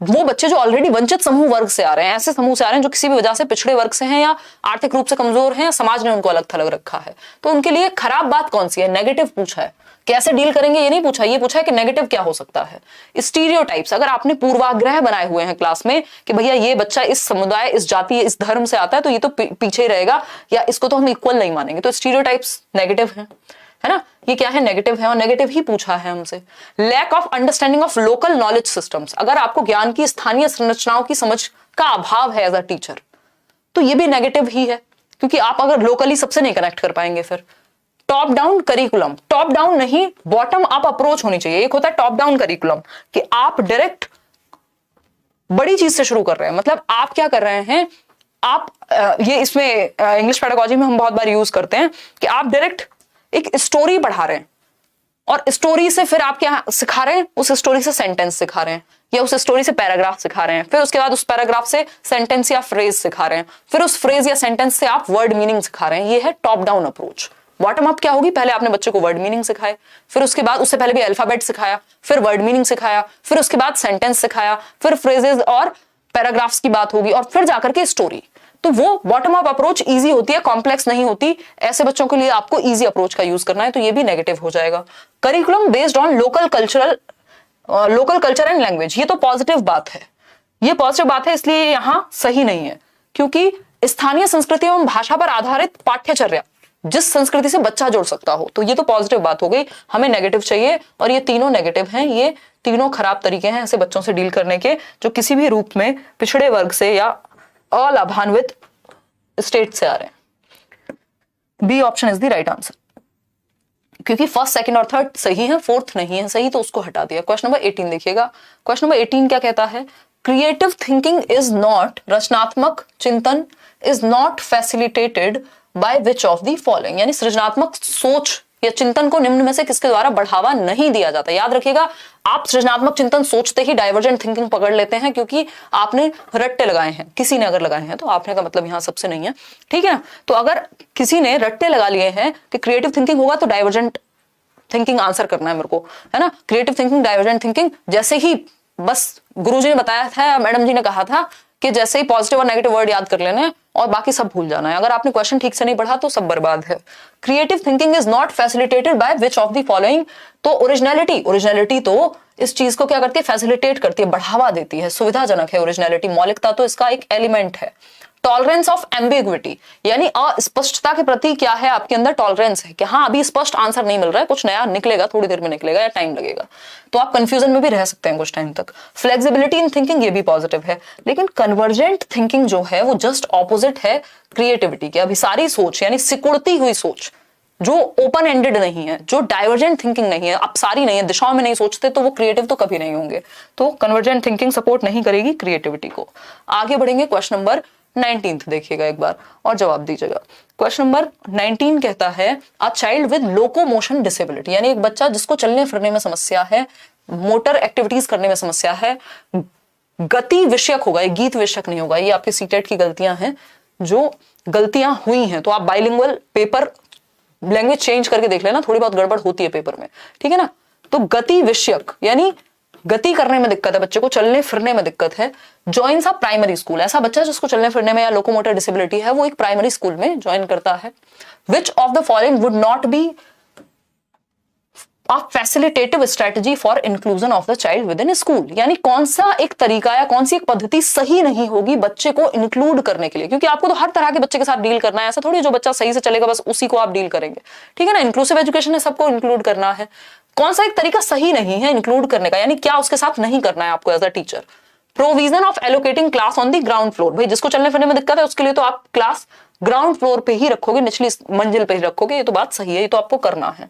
वो बच्चे जो ऑलरेडी वंचित समूह वर्ग से आ रहे हैं, ऐसे समूह से आ रहे हैं जो किसी भी वजह से पिछड़े वर्ग से हैं या आर्थिक रूप से कमजोर हैं, समाज ने उनको अलग थलग रखा है, तो उनके लिए खराब बात कौन सी है, नेगेटिव पूछा है। कैसे डील करेंगे ये नहीं पूछा, ये पूछा है कि नेगेटिव क्या हो सकता है। स्टीरियोटाइप्स, अगर आपने पूर्वाग्रह बनाए हुए हैं क्लास में कि भैया ये बच्चा इस समुदाय, इस जाति, इस धर्म से आता है तो ये तो पीछे ही रहेगा, या इसको तो हम इक्वल नहीं मानेंगे, तो स्टीरियोटाइप्स नेगेटिव है ना, ये क्या है, नेगेटिव है, और नेगेटिव ही पूछा है हमसे। Lack of understanding of local knowledge systems, अगर आपको ज्ञान की स्थानीय संरचनाओं की समझ का अभाव है एज अ टीचर, तो ये भी नेगेटिव ही है। क्योंकि आप अगर लोकली सबसे नहीं कनेक्ट कर पाएंगे। फिर top down curriculum, top down नहीं बॉटम अप अप्रोच होनी चाहिए। एक होता है टॉप डाउन करिकुलम कि आप डायरेक्ट बड़ी चीज से शुरू कर रहे हैं, मतलब आप क्या कर रहे हैं, आप ये इसमें इंग्लिश पेडागोजी में हम बहुत बार यूज करते हैं कि आप डायरेक्ट एक स्टोरी पढ़ा रहे हैं और स्टोरी से फिर आप क्या सिखा रहे हैं, उस स्टोरी से सेंटेंस सिखा रहे हैं या उस स्टोरी से पैराग्राफ सिखा रहे हैं, फिर उसके बाद उस पैराग्राफ से सेंटेंस या फ्रेज सिखा रहे हैं, फिर उस फ्रेज या सेंटेंस से आप वर्ड मीनिंग सिखा रहे हैं। ये है top down approach. Bottom up क्या होगी, पहले आपने बच्चे को वर्ड मीनिंग सिखाए, फिर उसके बाद उससे पहले भी अल्फाबेट सिखाया, फिर वर्ड मीनिंग सिखाया, फिर उसके बाद सेंटेंस सिखाया, फिर फ्रेजेस और पैराग्राफ्स की बात होगी और फिर जाकर के स्टोरी। तो वो बॉटम अप अप्रोच इजी होती है, कॉम्प्लेक्स नहीं होती। ऐसे बच्चों के लिए आपको इजी अप्रोच का यूज करना है, तो ये भी नेगेटिव हो जाएगा। Curriculum based on local culture and language, ये तो पॉजिटिव बात है, ये पॉजिटिव बात है, इसलिए यहां सही नहीं है, क्योंकि स्थानीय संस्कृति एवं भाषा पर आधारित पाठ्यचर्या जिस संस्कृति से बच्चा जुड़ सकता हो, तो ये तो पॉजिटिव बात हो गई। हमें नेगेटिव चाहिए और ये तीनों नेगेटिव हैं, ये तीनों खराब तरीके हैं ऐसे बच्चों से डील करने के जो किसी भी रूप में पिछड़े वर्ग से या अलाभान्वित स्टेट से आ रहे हैं। B option is the right answer, क्योंकि फर्स्ट, सेकंड और थर्ड सही है, फोर्थ नहीं है सही, तो उसको हटा दिया। क्वेश्चन नंबर 18 देखिएगा। क्वेश्चन नंबर 18 क्या कहता है, क्रिएटिव थिंकिंग इज नॉट, रचनात्मक चिंतन is not facilitated by which of the following, यानी सृजनात्मक सोच या चिंतन को निम्न में से किसके द्वारा बढ़ावा नहीं दिया जाता। याद रखिएगा, आप सृजनात्मक चिंतन सोचते ही डाइवर्जेंट थिंकिंग पकड़ लेते हैं, क्योंकि आपने रट्टे लगाए हैं, किसी ने अगर लगाए हैं तो आपने का मतलब यहां सबसे नहीं है, ठीक है ना। तो अगर किसी ने रट्टे लगा लिए हैं कि क्रिएटिव थिंकिंग होगा तो डाइवर्जेंट थिंकिंग आंसर करना है मेरे को, है ना। क्रिएटिव थिंकिंग, डाइवर्जेंट थिंकिंग, जैसे ही बस गुरुजी ने बताया था, मैडम जी ने कहा था कि जैसे ही पॉजिटिव और नेगेटिव वर्ड याद कर लेने हैं और बाकी सब भूल जाना है। अगर आपने क्वेश्चन ठीक से नहीं पढ़ा तो सब बर्बाद है। Creative thinking is not facilitated by which of the following, तो ओरिजिनलिटी तो इस चीज को क्या करती है, फैसिलिटेट करती है, बढ़ावा देती है, सुविधाजनक है ओरिजिनलिटी, मौलिकता तो इसका एक एलिमेंट है। टॉलरेंस ऑफ एम्बिग्विटी, यानी अस्पष्टता के प्रति क्या है आपके अंदर, टॉलरेंस है कि हाँ अभी स्पष्ट आंसर नहीं मिल रहा है, कुछ नया निकलेगा, थोड़ी देर में निकलेगा या टाइम लगेगा, तो आप कंफ्यूजन में भी रह सकते हैं कुछ टाइम तक। फ्लेक्सिबिलिटी इन थिंकिंग, ये भी पॉजिटिव है, लेकिन कन्वर्जेंट थिंकिंग जो है वो जस्ट ऑपोजिट है क्रिएटिविटी के। अभिसारी सोच यानी सिकुड़ती हुई सोच, जो ओपन एंडेड नहीं है, जो डाइवर्जेंट थिंकिंग नहीं है, अपसारी नहीं है, दिशाओं में नहीं सोचते, तो वो क्रिएटिव तो कभी नहीं होंगे। तो कन्वर्जेंट थिंकिंग सपोर्ट नहीं करेगी क्रिएटिविटी को। आगे बढ़ेंगे, क्वेश्चन नंबर 19 देखिएगा एक बार और जवाब दीजिएगा। क्वेश्चन नंबर 19 कहता है, a child with locomotion disability, यानी एक बच्चा जिसको चलने फिरने में समस्या है, मोटर एक्टिविटीज करने में समस्या है, गति विषयक होगा, गीत विषयक नहीं होगा। ये आपके सीटेट की गलतियां हैं, जो गलतियां हुई हैं, तो आप बाइलिंगुअल पेपर लैंग्वेज चेंज करके देख लेना, थोड़ी बहुत गड़बड़ होती है पेपर में, ठीक है ना। तो गति विषयक यानी गति करने में दिक्कत है बच्चे को, चलने फिरने में दिक्कत है। जॉइन्स अ प्राइमरी स्कूल, ऐसा बच्चा जिसको चलने फिरने में या लोकोमोटर डिसेबिलिटी है, वो एक प्राइमरी स्कूल में ज्वाइन करता है। Which of the following would not be a facilitative strategy for inclusion of the child with in school, यानी कौन सा एक तरीका या कौन सी एक पद्धति सही नहीं होगी बच्चे को इंक्लूड करने के लिए, क्योंकि आपको तो हर तरह के बच्चे के साथ डील करना है, ऐसा थोड़ी जो बच्चा सही से चलेगा बस उसी को आप डील करेंगे, ठीक है ना। इंक्लूसिव एजुकेशन है, सबको इंक्लूड करना है। कौन सा एक तरीका सही नहीं है इंक्लूड करने का, यानी क्या उसके साथ नहीं करना है आपको as a teacher. Provision of allocating class on the ground floor, भाई जिसको चलने फिरने में दिक्कत है उसके लिए तो आप क्लास ग्राउंड फ्लोर पे ही रखोगे, निचली मंजिल पे ही रखोगे, ये तो बात सही है, ये तो आपको करना है।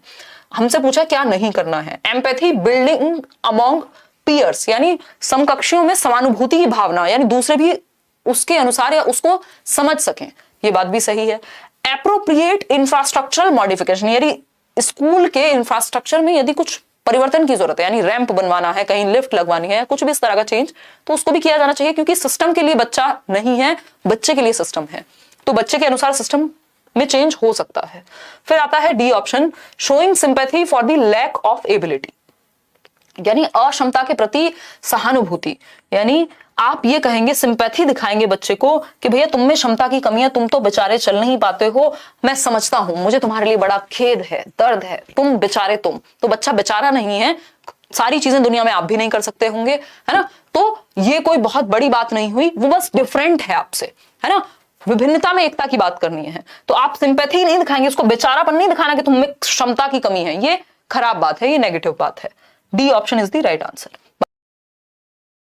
हमसे पूछा क्या नहीं करना है, एम्पैथी बिल्डिंग अमॉन्ग पीयर्स, यानी समकक्षियों में समानुभूति की भावना, यानी दूसरे भी उसके अनुसार या उसको समझ सकें, ये बात भी सही है। एप्रोप्रिएट इंफ्रास्ट्रक्चरल मॉडिफिकेशन, यानी स्कूल के इंफ्रास्ट्रक्चर में यदि कुछ परिवर्तन की जरूरत है, यानी रैंप बनवाना है, कहीं लिफ्ट लगवानी है, कुछ भी इस तरह का चेंज, तो उसको भी किया जाना चाहिए, क्योंकि सिस्टम के लिए बच्चा नहीं है, बच्चे के लिए सिस्टम है, तो बच्चे के अनुसार सिस्टम में चेंज हो सकता है। फिर आता है D option, showing sympathy for the lack of ability, यानी अक्षमता के प्रति सहानुभूति, यानी आप ये कहेंगे, सिंपैथी दिखाएंगे बच्चे को कि भैया तुम में क्षमता की कमी है, तुम तो बेचारे चल नहीं पाते हो, मैं समझता हूं, मुझे तुम्हारे लिए बड़ा खेद है, दर्द है, तुम बेचारे, तुम तो बच्चा बेचारा नहीं है, सारी चीजें दुनिया में आप भी नहीं कर सकते होंगे, है ना। तो ये कोई बहुत बड़ी बात नहीं हुई, वो बस डिफरेंट है आपसे, है ना, विभिन्नता में एकता की बात करनी है, तो आप सिंपैथी नहीं दिखाएंगे, उसको बेचारापन नहीं दिखाना कि तुम में क्षमता की कमी है, ये खराब बात है, ये नेगेटिव बात है। D option is the right answer.